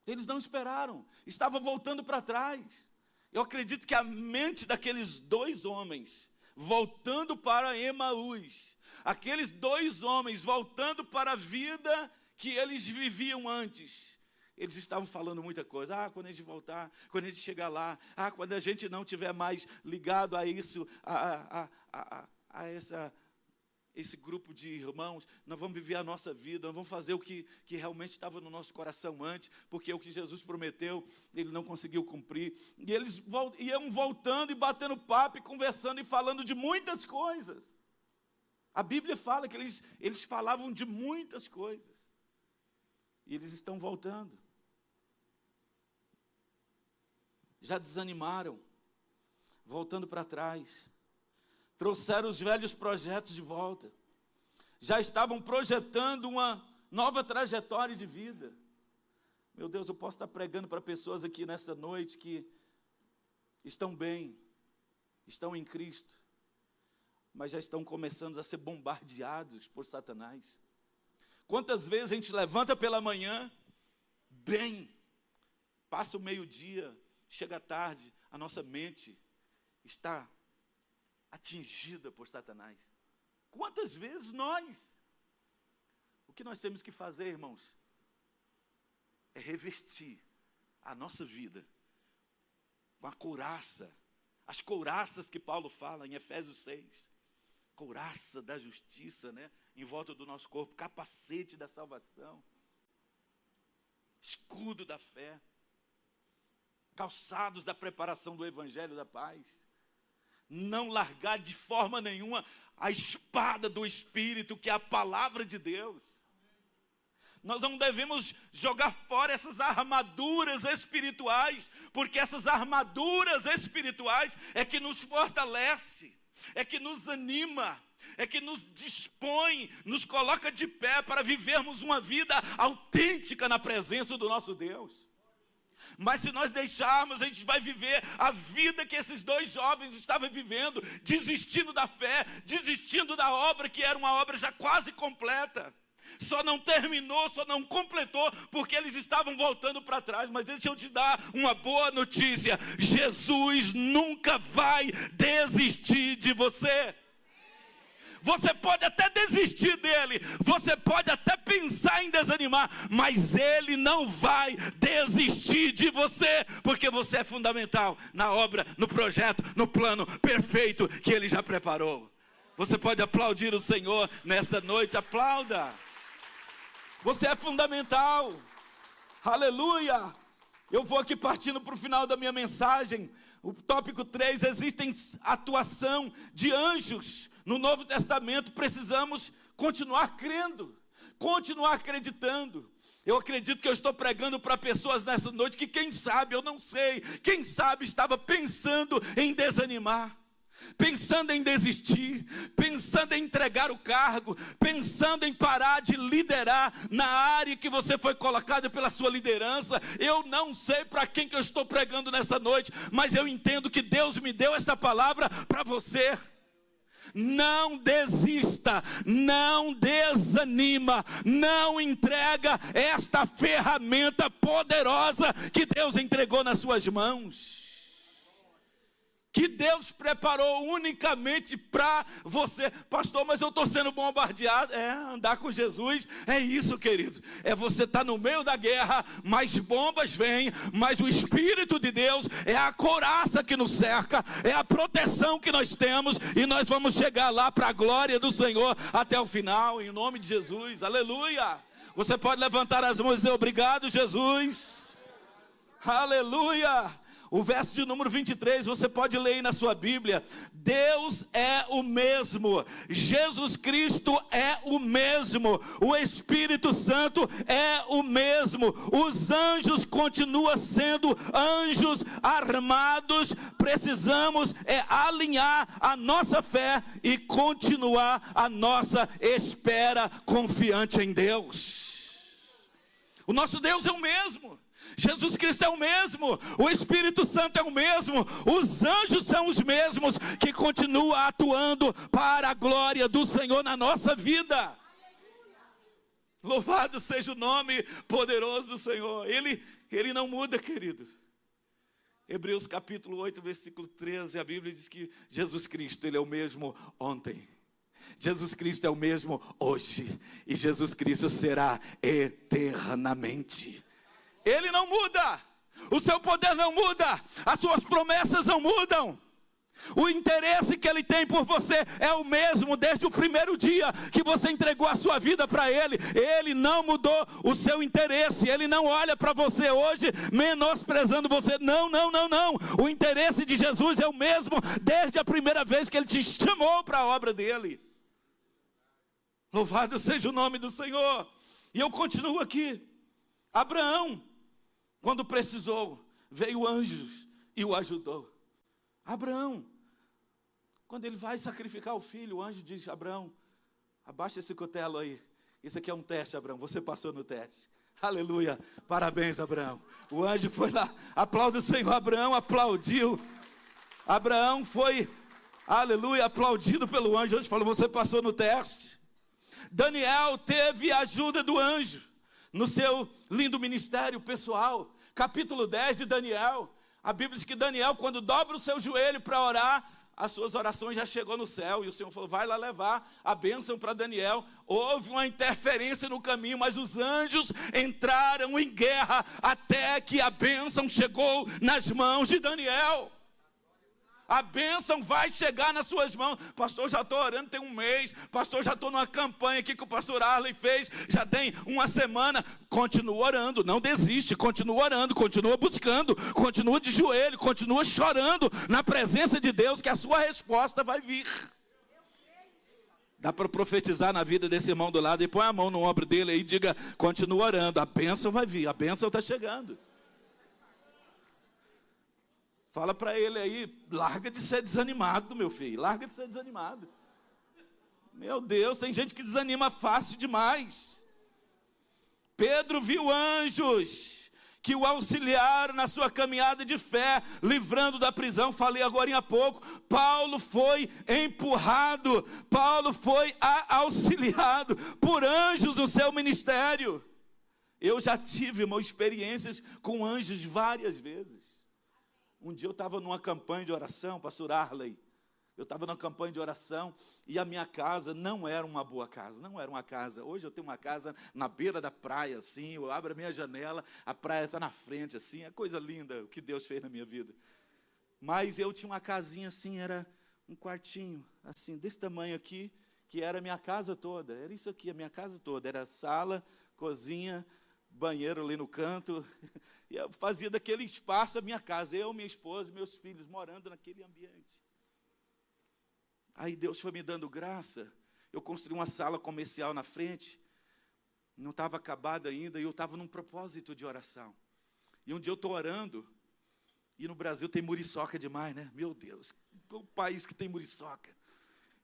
Eles não esperaram, estava voltando para trás. Eu acredito que a mente daqueles 2 homens, voltando para Emaús, aqueles 2 homens voltando para a vida que eles viviam antes, eles estavam falando muita coisa. Quando a gente voltar, quando a gente chegar lá, quando a gente não tiver mais ligado a isso, a esse grupo de irmãos, nós vamos viver a nossa vida, nós vamos fazer o que realmente estava no nosso coração antes, porque o que Jesus prometeu, Ele não conseguiu cumprir. E eles iam voltando e batendo papo, e conversando e falando de muitas coisas. A Bíblia fala que eles falavam de muitas coisas. E eles estão voltando. Já desanimaram, voltando para trás. Trouxeram os velhos projetos de volta. Já estavam projetando uma nova trajetória de vida. Meu Deus, eu posso estar pregando para pessoas aqui nesta noite que estão bem, estão em Cristo, mas já estão começando a ser bombardeados por Satanás. Quantas vezes a gente levanta pela manhã, bem, passa o meio-dia, chega à tarde, a nossa mente está atingida por Satanás. Quantas vezes nós? O que nós temos que fazer, irmãos, é revestir a nossa vida com a couraça, as couraças que Paulo fala em Efésios 6, couraça da justiça, né, em volta do nosso corpo, capacete da salvação, escudo da fé, calçados da preparação do evangelho da paz. Não largar de forma nenhuma a espada do Espírito, que é a palavra de Deus. Nós não devemos jogar fora essas armaduras espirituais, porque essas armaduras espirituais é que nos fortalece, é que nos anima, é que nos dispõe, nos coloca de pé para vivermos uma vida autêntica na presença do nosso Deus. Mas se nós deixarmos, a gente vai viver a vida que esses dois jovens estavam vivendo, desistindo da fé, desistindo da obra, que era uma obra já quase completa. Só não terminou, só não completou, porque eles estavam voltando para trás. Mas deixa eu te dar uma boa notícia: Jesus nunca vai desistir de você. Você pode até desistir dele, você pode até pensar em desanimar, mas ele não vai desistir de você, porque você é fundamental na obra, no projeto, no plano perfeito que ele já preparou. Você pode aplaudir o Senhor nesta noite, aplauda. Você é fundamental, aleluia. Eu vou aqui partindo para o final da minha mensagem. O tópico 3, existem atuação de anjos. No Novo Testamento precisamos continuar crendo, continuar acreditando. Eu acredito que eu estou pregando para pessoas nessa noite que quem sabe, eu não sei, quem sabe estava pensando em desanimar, pensando em desistir, pensando em entregar o cargo, pensando em parar de liderar na área que você foi colocado pela sua liderança. Eu não sei para quem que eu estou pregando nessa noite, mas eu entendo que Deus me deu esta palavra para você. Não desista, não desanima, não entrega esta ferramenta poderosa que Deus entregou nas suas mãos, que Deus preparou unicamente para você. Pastor, mas eu estou sendo bombardeado. Andar com Jesus é isso, querido. É você estar no meio da guerra, mas bombas vêm, mas o Espírito de Deus é a couraça que nos cerca, é a proteção que nós temos, e nós vamos chegar lá para a glória do Senhor até o final, em nome de Jesus, aleluia. Você pode levantar as mãos e dizer: obrigado, Jesus, aleluia. O verso de número 23, você pode ler aí na sua Bíblia. Deus é o mesmo, Jesus Cristo é o mesmo, o Espírito Santo é o mesmo, os anjos continuam sendo anjos armados. Precisamos alinhar a nossa fé e continuar a nossa espera confiante em Deus. O nosso Deus é o mesmo, Jesus Cristo é o mesmo, o Espírito Santo é o mesmo, os anjos são os mesmos, que continuam atuando para a glória do Senhor na nossa vida. Louvado seja o nome poderoso do Senhor. Ele não muda, querido. Hebreus capítulo 8, versículo 13, a Bíblia diz que Jesus Cristo, Ele é o mesmo ontem, Jesus Cristo é o mesmo hoje, e Jesus Cristo será eternamente. Ele não muda, o seu poder não muda, as suas promessas não mudam. O interesse que Ele tem por você é o mesmo desde o primeiro dia que você entregou a sua vida para Ele. Ele não mudou o seu interesse. Ele não olha para você hoje menosprezando você. Não, não, não, não. O interesse de Jesus é o mesmo desde a primeira vez que Ele te chamou para a obra dEle. Louvado seja o nome do Senhor. E eu continuo aqui. Abraão, quando precisou, veio anjos e o ajudou. Abraão, quando ele vai sacrificar o filho, o anjo diz: Abraão, abaixa esse cutelo aí. Isso aqui é um teste, Abraão, você passou no teste. Aleluia, parabéns, Abraão. O anjo foi lá, aplauda o Senhor. Abraão aplaudiu. Abraão foi, aleluia, aplaudido pelo anjo. O anjo falou: você passou no teste. Daniel teve a ajuda do anjo no seu lindo ministério pessoal. Capítulo 10 de Daniel. A Bíblia diz que Daniel, quando dobra o seu joelho para orar, as suas orações já chegou no céu. E o Senhor falou: vai lá levar a bênção para Daniel. Houve uma interferência no caminho, mas os anjos entraram em guerra até que a bênção chegou nas mãos de Daniel. A bênção vai chegar nas suas mãos. Pastor, já estou orando tem um mês. Pastor, já estou numa campanha aqui que o pastor Arley fez. Já tem uma semana. Continua orando, não desiste. Continua orando, continua buscando. Continua de joelho, continua chorando na presença de Deus, que a sua resposta vai vir. Dá para profetizar na vida desse irmão do lado e põe a mão no ombro dele aí e diga: continua orando, a bênção vai vir, a bênção está chegando. Fala para ele aí: larga de ser desanimado, meu filho, larga de ser desanimado. Meu Deus, tem gente que desanima fácil demais. Pedro viu anjos que o auxiliaram na sua caminhada de fé, livrando da prisão. Falei agora há pouco, Paulo foi empurrado, Paulo foi auxiliado por anjos no seu ministério. Eu já tive, irmão, experiências com anjos várias vezes. Um dia eu estava numa campanha de oração, pastor Arley. Eu estava numa campanha de oração e a minha casa não era uma boa casa, não era uma casa. Hoje eu tenho uma casa na beira da praia, assim, eu abro a minha janela, a praia está na frente, assim, é coisa linda o que Deus fez na minha vida. Mas eu tinha uma casinha assim, era um quartinho, assim, desse tamanho aqui, que era a minha casa toda. Era isso aqui, a minha casa toda. Era sala, cozinha, banheiro ali no canto. E eu fazia daquele espaço a minha casa, eu, minha esposa e meus filhos morando naquele ambiente. Aí Deus foi me dando graça, eu construí uma sala comercial na frente, não estava acabada ainda, e eu estava num propósito de oração. E um dia eu estou orando, e no Brasil tem muriçoca demais, né? Meu Deus, o país que tem muriçoca.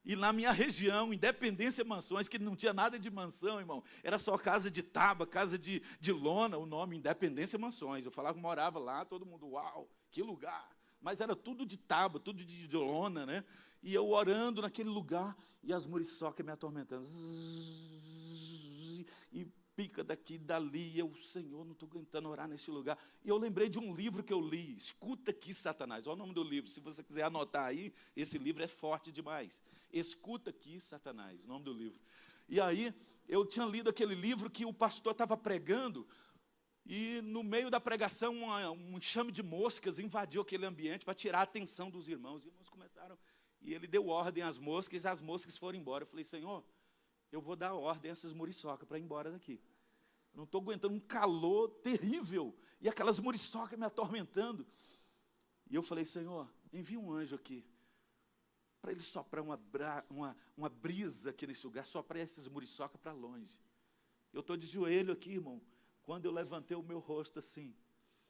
E na minha região, Independência Mansões, que não tinha nada de mansão, irmão, era só casa de tábua, casa de lona, o nome Independência Mansões. Eu falava que morava lá, todo mundo, uau, que lugar. Mas era tudo de tábua, tudo de lona, né? E eu orando naquele lugar, e as muriçocas me atormentando. E pica daqui e dali, e eu, Senhor, não estou aguentando orar nesse lugar. E eu lembrei de um livro que eu li, Escuta Aqui, Satanás. Olha o nome do livro, se você quiser anotar aí, esse livro é forte demais. Escuta Aqui, Satanás, o nome do livro. E aí, eu tinha lido aquele livro que o pastor estava pregando, e no meio da pregação, um enxame de moscas invadiu aquele ambiente para tirar a atenção dos irmãos. Os irmãos começaram, e ele deu ordem às moscas, e as moscas foram embora. Eu falei: Senhor, eu vou dar ordem a essas muriçocas para ir embora daqui. Eu não estou aguentando um calor terrível, e aquelas muriçocas me atormentando. E eu falei: Senhor, envia um anjo aqui, para ele soprar uma brisa aqui nesse lugar, soprar essas muriçocas para longe. Eu estou de joelho aqui, irmão. Quando eu levantei o meu rosto assim,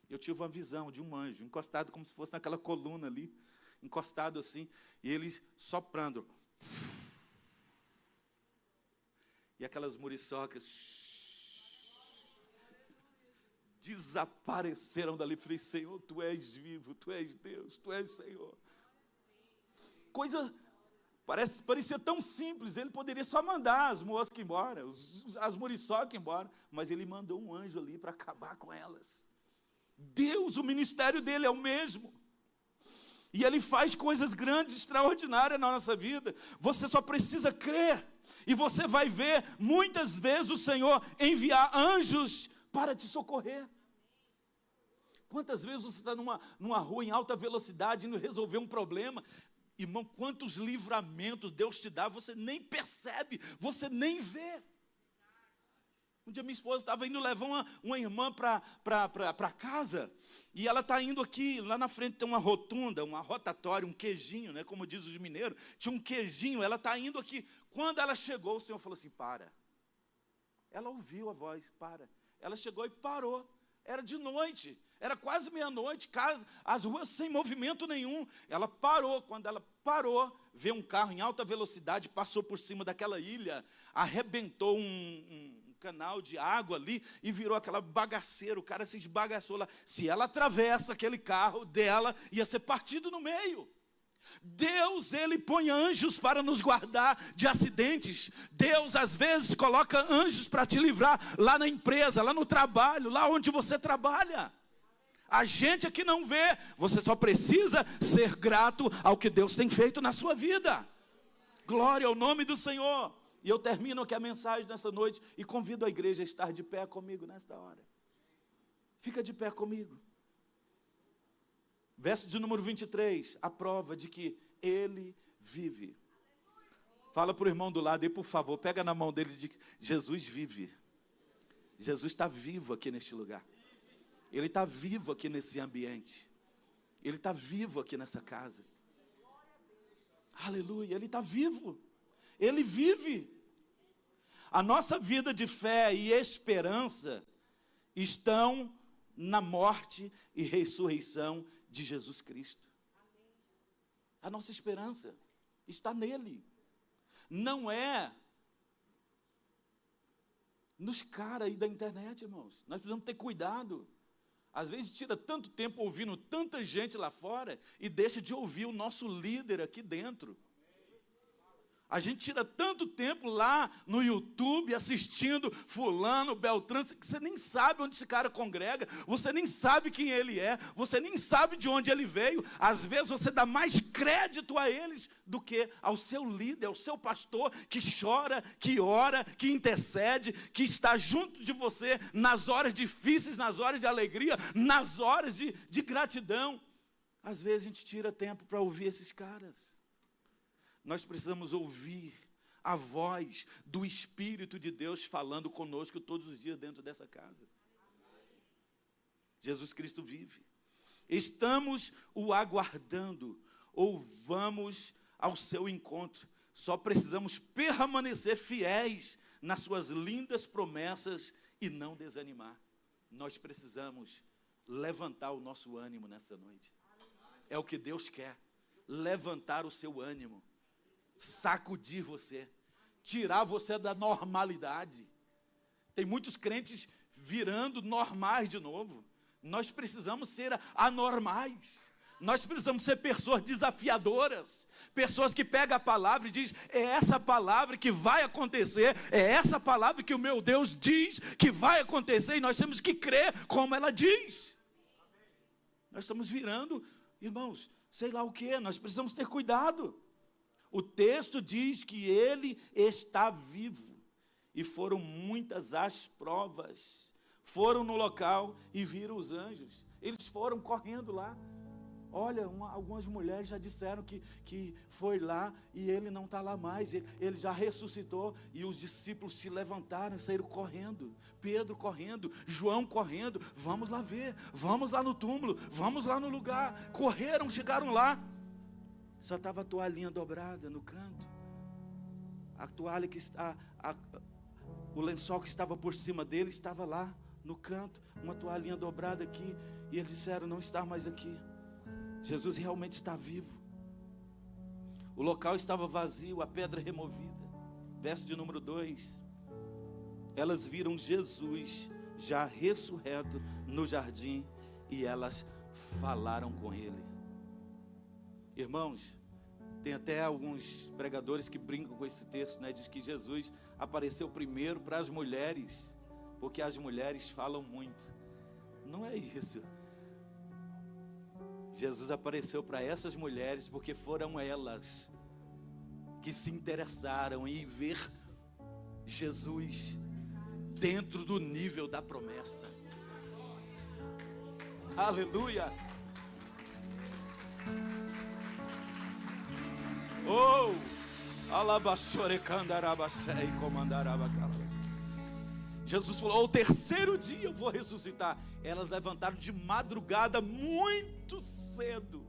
eu tive uma visão de um anjo, encostado como se fosse naquela coluna ali, encostado assim, e ele soprando. E aquelas muriçocas desapareceram dali. Falei: Senhor, Tu és vivo, Tu és Deus, Tu és Senhor. Coisa, parecia tão simples, ele poderia só mandar as moscas embora, as muriçocas embora, mas ele mandou um anjo ali para acabar com elas. Deus, o ministério dele é o mesmo. E ele faz coisas grandes, extraordinárias na nossa vida. Você só precisa crer. E você vai ver, muitas vezes, o Senhor enviar anjos para te socorrer. Quantas vezes você está numa rua em alta velocidade, indo resolver um problema, Irmão, quantos livramentos Deus te dá, você nem percebe, você nem vê. Um dia minha esposa estava indo levar uma irmã para casa, e ela está indo aqui, lá na frente tem uma rotunda, uma rotatória, um queijinho, né, como diz os mineiros, tinha um queijinho, ela está indo aqui. Quando ela chegou, o Senhor falou assim, para. Ela ouviu a voz, para. Ela chegou e parou. Era de noite, era quase meia-noite, as ruas sem movimento nenhum. Ela parou, quando ela parou, veio um carro em alta velocidade, passou por cima daquela ilha, arrebentou um canal de água ali e virou aquela bagaceira, o cara se esbagaçou lá. Se ela atravessa aquele carro dela, ia ser partido no meio. Deus, Ele põe anjos para nos guardar de acidentes. Deus, às vezes, coloca anjos para te livrar lá na empresa, lá no trabalho, lá onde você trabalha. A gente aqui não vê, você só precisa ser grato ao que Deus tem feito na sua vida. Glória ao nome do Senhor. E eu termino aqui a mensagem nessa noite e convido a igreja a estar de pé comigo nesta hora. Fica de pé comigo. Verso de número 23, a prova de que Ele vive. Fala para o irmão do lado aí, por favor, pega na mão dele e diz, Jesus vive. Jesus está vivo aqui neste lugar. Ele está vivo aqui nesse ambiente. Ele está vivo aqui nessa casa. Aleluia, Ele está vivo. Ele vive. A nossa vida de fé e esperança estão na morte e ressurreição de Jesus Cristo. A nossa esperança está nele. Não é nos caras aí da internet, irmãos. Nós precisamos ter cuidado. Às vezes tira tanto tempo ouvindo tanta gente lá fora e deixa de ouvir o nosso líder aqui dentro. A gente tira tanto tempo lá no YouTube assistindo fulano, beltrano, que você nem sabe onde esse cara congrega, você nem sabe quem ele é, você nem sabe de onde ele veio. Às vezes você dá mais crédito a eles do que ao seu líder, ao seu pastor, que chora, que ora, que intercede, que está junto de você nas horas difíceis, nas horas de alegria, nas horas de gratidão. Às vezes a gente tira tempo para ouvir esses caras. Nós precisamos ouvir a voz do Espírito de Deus falando conosco todos os dias dentro dessa casa. Jesus Cristo vive. Estamos o aguardando ou vamos ao seu encontro. Só precisamos permanecer fiéis nas suas lindas promessas e não desanimar. Nós precisamos levantar o nosso ânimo nessa noite. É o que Deus quer. Levantar o seu ânimo. Sacudir você, tirar você da normalidade. Tem muitos crentes virando normais de novo. Nós precisamos ser anormais. Nós precisamos ser pessoas desafiadoras, pessoas que pegam a palavra e dizem, é essa palavra que vai acontecer, é essa palavra que o meu Deus diz que vai acontecer, e nós temos que crer como ela diz. Nós estamos virando, irmãos, sei lá o que, nós precisamos ter cuidado. O texto diz que Ele está vivo, e foram muitas as provas. Foram no local e viram os anjos. Eles foram correndo lá. Olha, algumas mulheres já disseram que foi lá e Ele não está lá mais. Ele já ressuscitou, e os discípulos se levantaram e saíram correndo. Pedro correndo, João correndo. Vamos lá ver, vamos lá no túmulo, vamos lá no lugar. Correram, chegaram lá. Só estava a toalhinha dobrada no canto. A toalha que está, o lençol que estava por cima dele estava lá no canto. Uma toalhinha dobrada aqui. E eles disseram, não está mais aqui. Jesus realmente está vivo. O local estava vazio, a pedra removida. Verso de número 2. Elas viram Jesus já ressurreto no jardim, e elas falaram com ele. Irmãos, tem até alguns pregadores que brincam com esse texto, né? Diz que Jesus apareceu primeiro para as mulheres, porque as mulheres falam muito. Não é isso. Jesus apareceu para essas mulheres porque foram elas que se interessaram em ver Jesus dentro do nível da promessa. Aleluia! Jesus falou: ao terceiro dia eu vou ressuscitar. Elas levantaram de madrugada muito cedo.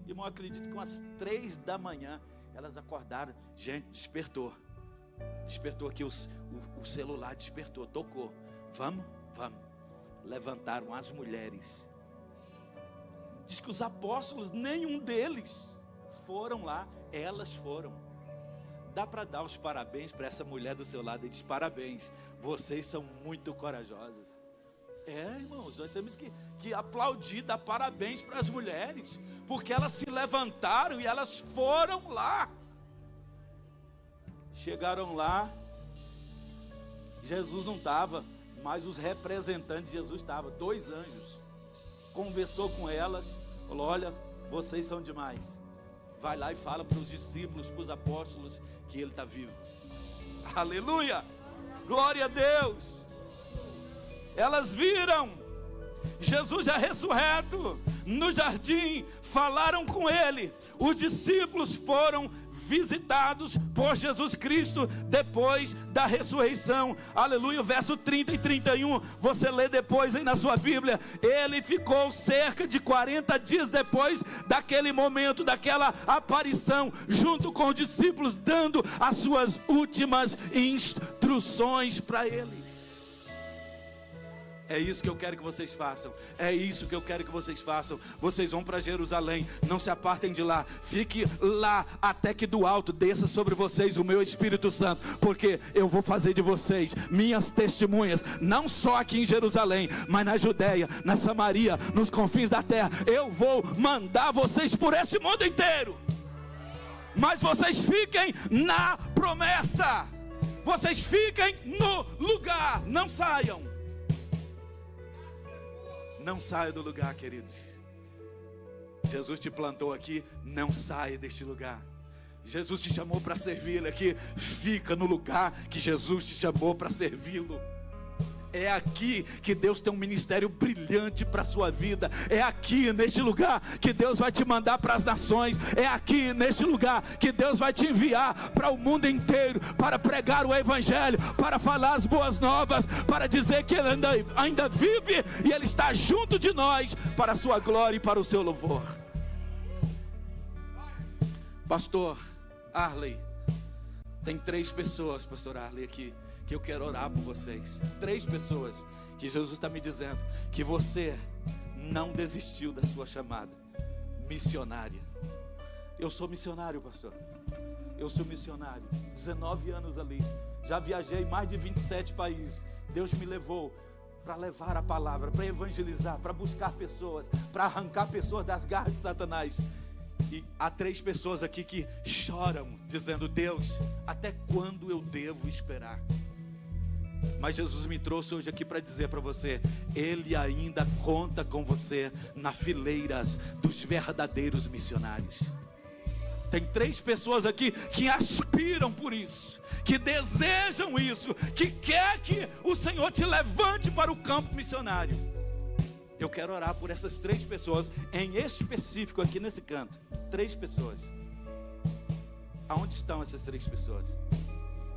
Irmão, eu acredito que umas 3 da manhã elas acordaram. Gente, despertou aqui, o celular despertou, tocou. Vamos. Levantaram as mulheres. Diz que os apóstolos, nenhum deles foram lá, elas foram. Dá para dar os parabéns para essa mulher do seu lado e diz: parabéns, vocês são muito corajosas. Irmãos, nós temos que aplaudir, dar parabéns para as mulheres, porque elas se levantaram e elas foram lá. Chegaram lá, Jesus não estava, mas os representantes de Jesus estavam, 2 anjos. Conversou com elas, falou: olha, vocês são demais. Vai lá e fala para os discípulos, para os apóstolos, que ele está vivo. Aleluia, glória a Deus. Elas viram Jesus já ressurreto no jardim, falaram com ele. Os discípulos foram visitados por Jesus Cristo depois da ressurreição. Aleluia, verso 30 e 31, você lê depois aí na sua Bíblia. Ele ficou cerca de 40 dias depois daquele momento, daquela aparição, junto com os discípulos, dando as suas últimas instruções para eles. É isso que eu quero que vocês façam. É isso que eu quero que vocês façam. Vocês vão para Jerusalém, não se apartem de lá. Fique lá até que do alto desça sobre vocês o meu Espírito Santo, porque eu vou fazer de vocês minhas testemunhas, não só aqui em Jerusalém, mas na Judeia, na Samaria, nos confins da terra. Eu vou mandar vocês por este mundo inteiro. Mas vocês fiquem na promessa. Vocês fiquem no lugar. Não saiam. Não saia do lugar, queridos. Jesus te plantou aqui, não saia deste lugar. Jesus te chamou para servir Ele aqui, fica no lugar que Jesus te chamou para servi-lo. É aqui que Deus tem um ministério brilhante para a sua vida. É aqui, neste lugar, que Deus vai te mandar para as nações. É aqui, neste lugar, que Deus vai te enviar para o mundo inteiro, para pregar o Evangelho, para falar as boas novas, para dizer que Ele ainda vive e Ele está junto de nós, para a sua glória e para o seu louvor. Pastor Arley, tem 3 pessoas, Pastor Arley, aqui, que eu quero orar por vocês. 3 pessoas que Jesus está me dizendo que você não desistiu da sua chamada missionária. Eu sou missionário, pastor. Eu sou missionário, 19 anos ali. Já viajei em mais de 27 países. Deus me levou para levar a palavra, para evangelizar, para buscar pessoas, para arrancar pessoas das garras de Satanás. E há 3 pessoas aqui que choram, dizendo: Deus, até quando eu devo esperar? Mas Jesus me trouxe hoje aqui para dizer para você: Ele ainda conta com você na fileiras dos verdadeiros missionários. Tem 3 pessoas aqui que aspiram por isso, que desejam isso, que quer que o Senhor te levante para o campo missionário. Eu quero orar por essas 3 pessoas, em específico aqui nesse canto. 3 pessoas. Aonde estão essas 3 pessoas?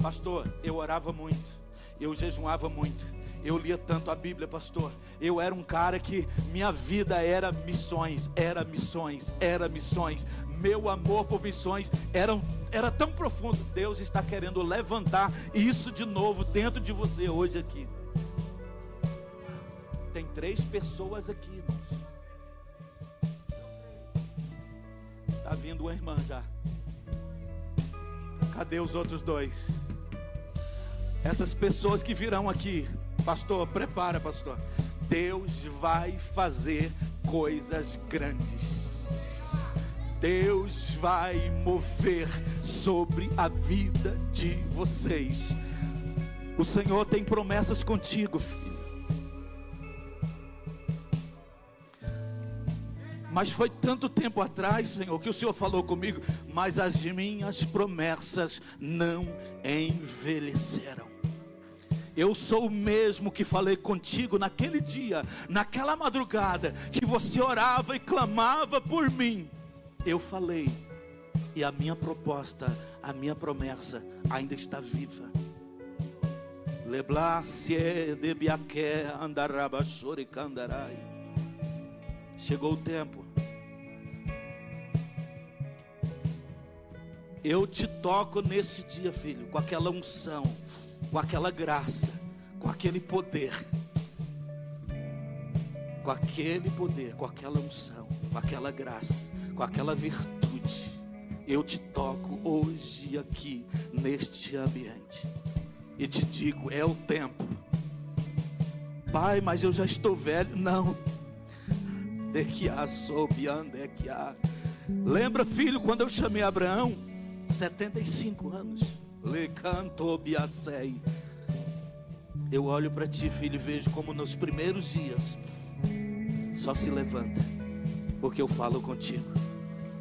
Pastor, eu orava muito, eu jejuava muito, eu lia tanto a Bíblia, pastor. Eu era um cara que minha vida era missões, era missões, era missões. Meu amor por missões era tão profundo. Deus está querendo levantar isso de novo dentro de você hoje aqui. Tem 3 pessoas aqui, irmãos. Está vindo uma irmã já. Cadê os outros 2? Essas pessoas que virão aqui, pastor, prepara, pastor. Deus vai fazer coisas grandes. Deus vai mover sobre a vida de vocês. O Senhor tem promessas contigo, filho. Mas foi tanto tempo atrás, Senhor, que o Senhor falou comigo: mas as minhas promessas não envelheceram. Eu sou o mesmo que falei contigo naquele dia, naquela madrugada, que você orava e clamava por mim. Eu falei, E a minha proposta, a minha promessa ainda está viva. Chegou o tempo. Eu te toco nesse dia, filho, com aquela unção, com aquela graça, com aquele poder. Com aquele poder, com aquela unção, com aquela graça, com aquela virtude. Eu te toco hoje aqui, neste ambiente. E te digo, é o tempo. Pai, mas eu já estou velho. Não. Lembra, filho, quando eu chamei Abraão? 75 anos. Eu olho para ti, filho, e vejo como nos primeiros dias só se levanta, porque eu falo contigo.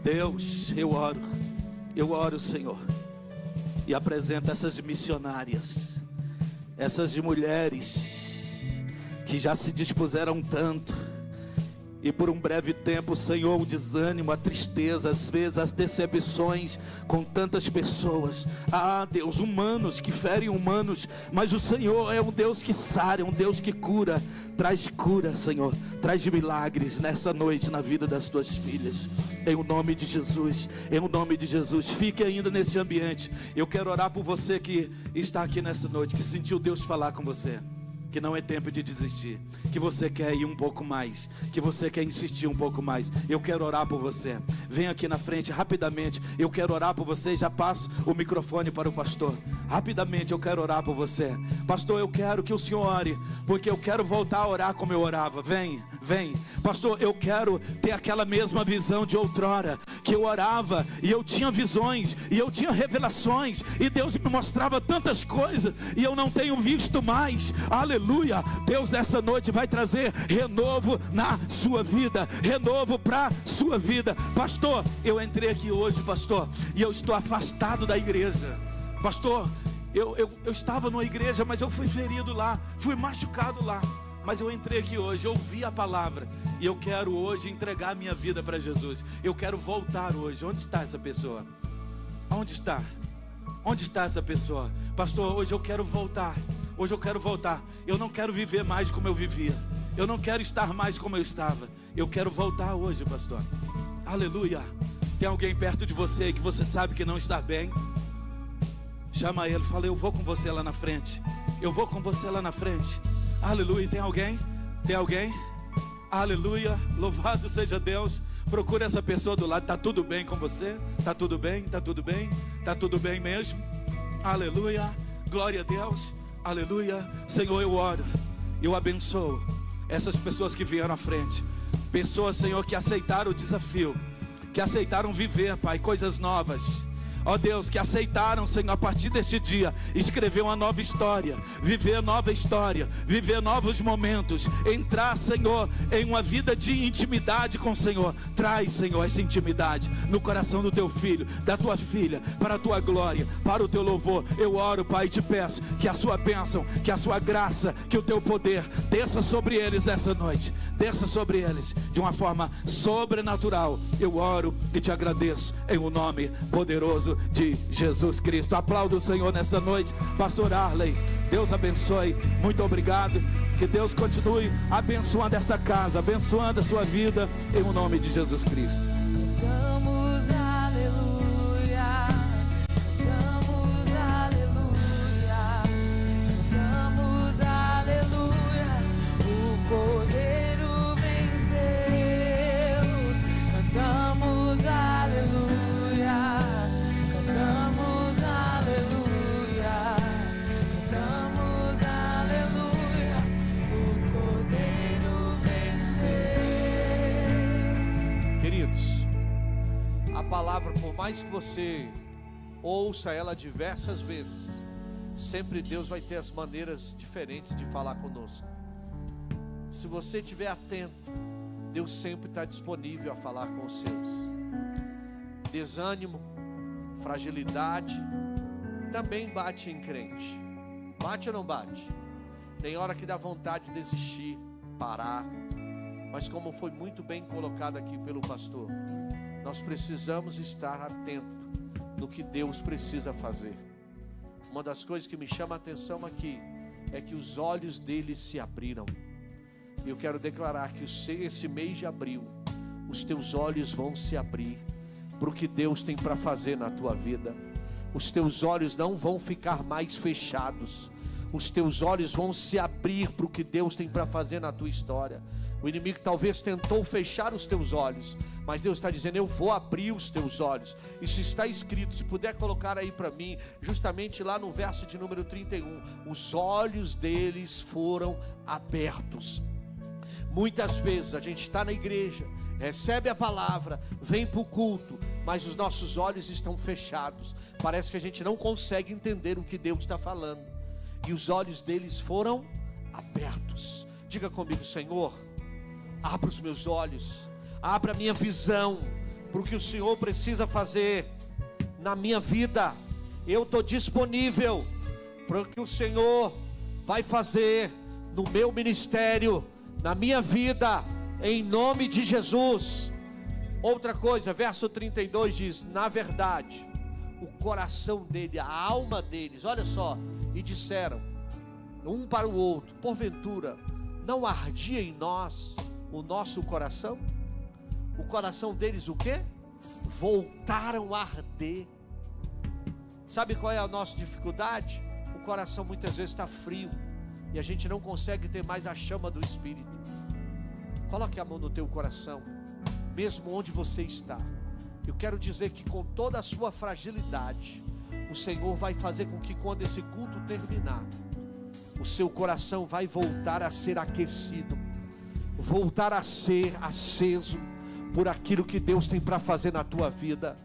Deus, eu oro, Senhor, e apresento essas missionárias, essas mulheres que já se dispuseram tanto, e por um breve tempo, Senhor, o desânimo, a tristeza, às vezes as decepções com tantas pessoas. Ah, Deus, humanos que ferem humanos, mas o Senhor é um Deus que sara, é um Deus que cura. Traz cura, Senhor, traz milagres nessa noite na vida das tuas filhas. Em o nome de Jesus, em o nome de Jesus. Fique ainda nesse ambiente. Eu quero orar por você que está aqui nessa noite, que sentiu Deus falar com você. Que não é tempo de desistir, que você quer ir um pouco mais, que você quer insistir um pouco mais. Eu quero orar por você. Vem aqui na frente rapidamente. Eu quero orar por você. Já passo o microfone para o pastor. Rapidamente eu quero orar por você. Pastor, eu quero que o senhor ore, porque eu quero voltar a orar como eu orava. Vem. Pastor, eu quero ter aquela mesma visão de outrora, que eu orava e eu tinha visões, e eu tinha revelações, e Deus me mostrava tantas coisas, e eu não tenho visto mais. Aleluia. Deus nessa noite vai trazer renovo na sua vida, renovo para a sua vida. Pastor, eu entrei aqui hoje, pastor, e eu estou afastado da igreja. Pastor, eu estava numa igreja, mas eu fui ferido lá, fui machucado lá. Mas eu entrei aqui hoje, ouvi a palavra, e eu quero hoje entregar a minha vida para Jesus. Eu quero voltar hoje. Onde está essa pessoa? Onde está? Onde está essa pessoa? Pastor, hoje eu quero voltar. Hoje eu quero voltar. Eu não quero viver mais como eu vivia. Eu não quero estar mais como eu estava. Eu quero voltar hoje, pastor. Aleluia. Tem alguém perto de você que você sabe que não está bem? Chama ele, fala: eu vou com você lá na frente. Eu vou com você lá na frente. Aleluia. Tem alguém? Tem alguém? Aleluia. Louvado seja Deus. Procura essa pessoa do lado. Está tudo bem com você? Está tudo bem? Está tudo bem? Está tudo bem mesmo? Aleluia. Glória a Deus. Aleluia. Senhor, eu oro, eu abençoo essas pessoas que vieram à frente. Pessoas, Senhor, que aceitaram o desafio, que aceitaram viver, Pai, coisas novas. Ó Deus, que aceitaram, Senhor, a partir deste dia, escrever uma nova história, viver nova história, viver novos momentos, entrar, Senhor, em uma vida de intimidade com o Senhor. Traz, Senhor, essa intimidade no coração do teu filho, da tua filha, para a tua glória, para o teu louvor. Eu oro, Pai, e te peço que a sua bênção, que a sua graça, que o teu poder desça sobre eles essa noite, desça sobre eles de uma forma sobrenatural. Eu oro e te agradeço em o nome poderoso de Jesus Cristo. Aplauda o Senhor nessa noite. Pastor Arley, Deus abençoe. Muito obrigado. Que Deus continue abençoando essa casa, abençoando a sua vida, em o nome de Jesus Cristo. Cantamos aleluia, cantamos aleluia, cantamos aleluia. O Cordeiro venceu. Cantamos aleluia, cantamos aleluia, cantamos aleluia. O Cordeiro venceu. Queridos, a palavra, por mais que você ouça ela diversas vezes, sempre Deus vai ter as maneiras diferentes de falar conosco. Se você estiver atento, Deus sempre está disponível a falar com os seus. Desânimo, fragilidade, também bate em crente. Bate ou não bate? Tem hora que dá vontade de desistir, parar. Mas como foi muito bem colocado aqui pelo pastor, nós precisamos estar atentos no que Deus precisa fazer. Uma das coisas que me chama a atenção aqui é que os olhos dele se abriram. Eu quero declarar que esse mês de abril, os teus olhos vão se abrir para o que Deus tem para fazer na tua vida. Os teus olhos não vão ficar mais fechados. Os teus olhos vão se abrir para o que Deus tem para fazer na tua história. O inimigo talvez tentou fechar os teus olhos, mas Deus está dizendo: eu vou abrir os teus olhos. Isso está escrito, se puder colocar aí para mim, justamente lá no verso de número 31, os olhos deles foram abertos. Muitas vezes a gente está na igreja, recebe a palavra, vem para o culto, mas os nossos olhos estão fechados. Parece que a gente não consegue entender o que Deus está falando. E os olhos deles foram abertos. Diga comigo: Senhor, abra os meus olhos, abra a minha visão para o que o Senhor precisa fazer na minha vida. Eu estou disponível para o que o Senhor vai fazer no meu ministério, na minha vida, em nome de Jesus. Outra coisa, verso 32 diz: na verdade, o coração dele, a alma deles, olha só, e disseram um para o outro: porventura não ardia em nós o nosso coração? O coração deles o quê? Voltaram a arder. Sabe qual é a nossa dificuldade? O coração muitas vezes está frio e a gente não consegue ter mais a chama do Espírito. Coloque a mão no teu coração, mesmo onde você está. Eu quero dizer que com toda a sua fragilidade, o Senhor vai fazer com que quando esse culto terminar, o seu coração vai voltar a ser aquecido, voltar a ser aceso por aquilo que Deus tem para fazer na tua vida.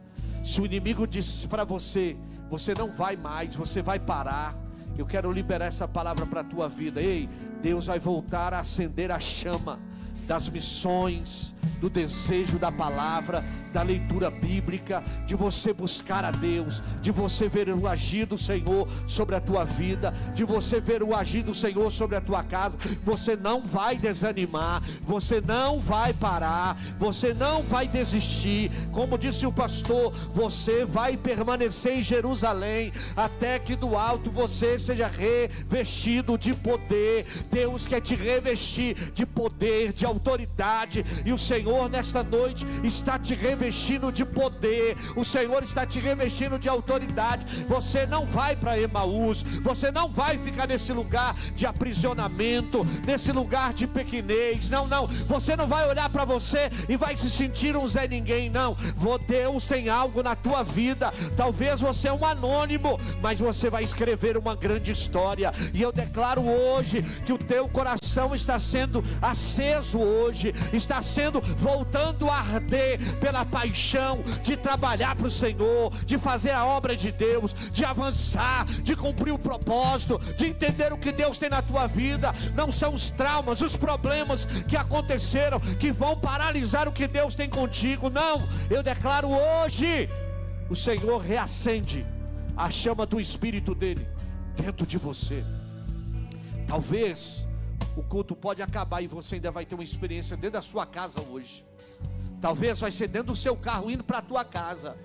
Se o inimigo disse para você: você não vai mais, você vai parar, eu quero liberar essa palavra para a tua vida. Ei, Deus vai voltar a acender a chama das missões, do desejo da palavra, da leitura bíblica, de você buscar a Deus, de você ver o agir do Senhor sobre a tua vida, de você ver o agir do Senhor sobre a tua casa. Você não vai desanimar, você não vai parar, você não vai desistir. Como disse o pastor, você vai permanecer em Jerusalém até que do alto você seja revestido de poder. Deus quer te revestir de poder, de autoridade, e o Senhor nesta noite está te revestindo de poder. O Senhor está te revestindo de autoridade. Você não vai para Emaús, você não vai ficar nesse lugar de aprisionamento, nesse lugar de pequenez. Não, você não vai olhar para você e vai se sentir um Zé Ninguém. Não, Deus tem algo na tua vida. Talvez você é um anônimo, mas você vai escrever uma grande história. E eu declaro hoje que o teu coração está sendo aceso hoje, está sendo voltando a arder pela paixão de trabalhar para o Senhor, de fazer a obra de Deus, de avançar, de cumprir o propósito, de entender o que Deus tem na tua vida. Não são os traumas, os problemas que aconteceram que vão paralisar o que Deus tem contigo. Não, eu declaro hoje, o Senhor reacende a chama do Espírito dele dentro de você. Talvez o culto pode acabar e você ainda vai ter uma experiência dentro da sua casa hoje. Talvez vai ser dentro do seu carro indo para a tua casa.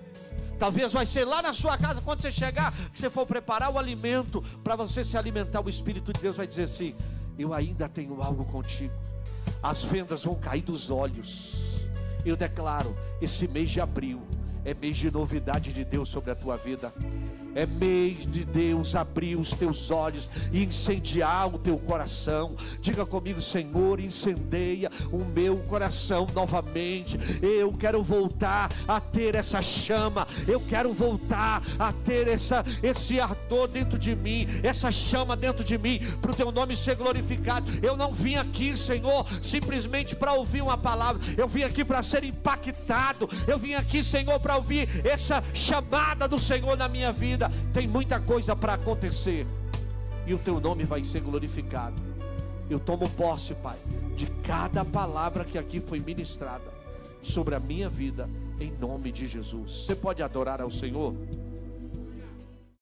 Talvez vai ser lá na sua casa, quando você chegar, que você for preparar o alimento para você se alimentar. O Espírito de Deus vai dizer assim: eu ainda tenho algo contigo. As vendas vão cair dos olhos. Eu declaro, esse mês de abril é mês de novidade de Deus sobre a tua vida. É mês de Deus abrir os teus olhos e incendiar o teu coração. Diga comigo: Senhor, incendeia o meu coração novamente. Eu quero voltar a ter essa chama. Eu quero voltar a ter esse ardor dentro de mim, essa chama dentro de mim, para o teu nome ser glorificado. Eu não vim aqui, Senhor, simplesmente para ouvir uma palavra. Eu vim aqui para ser impactado. Eu vim aqui, Senhor, para ouvir essa chamada do Senhor na minha vida. Tem muita coisa para acontecer e o teu nome vai ser glorificado. Eu tomo posse, Pai, de cada palavra que aqui foi ministrada sobre a minha vida, em nome de Jesus. Você pode adorar ao Senhor?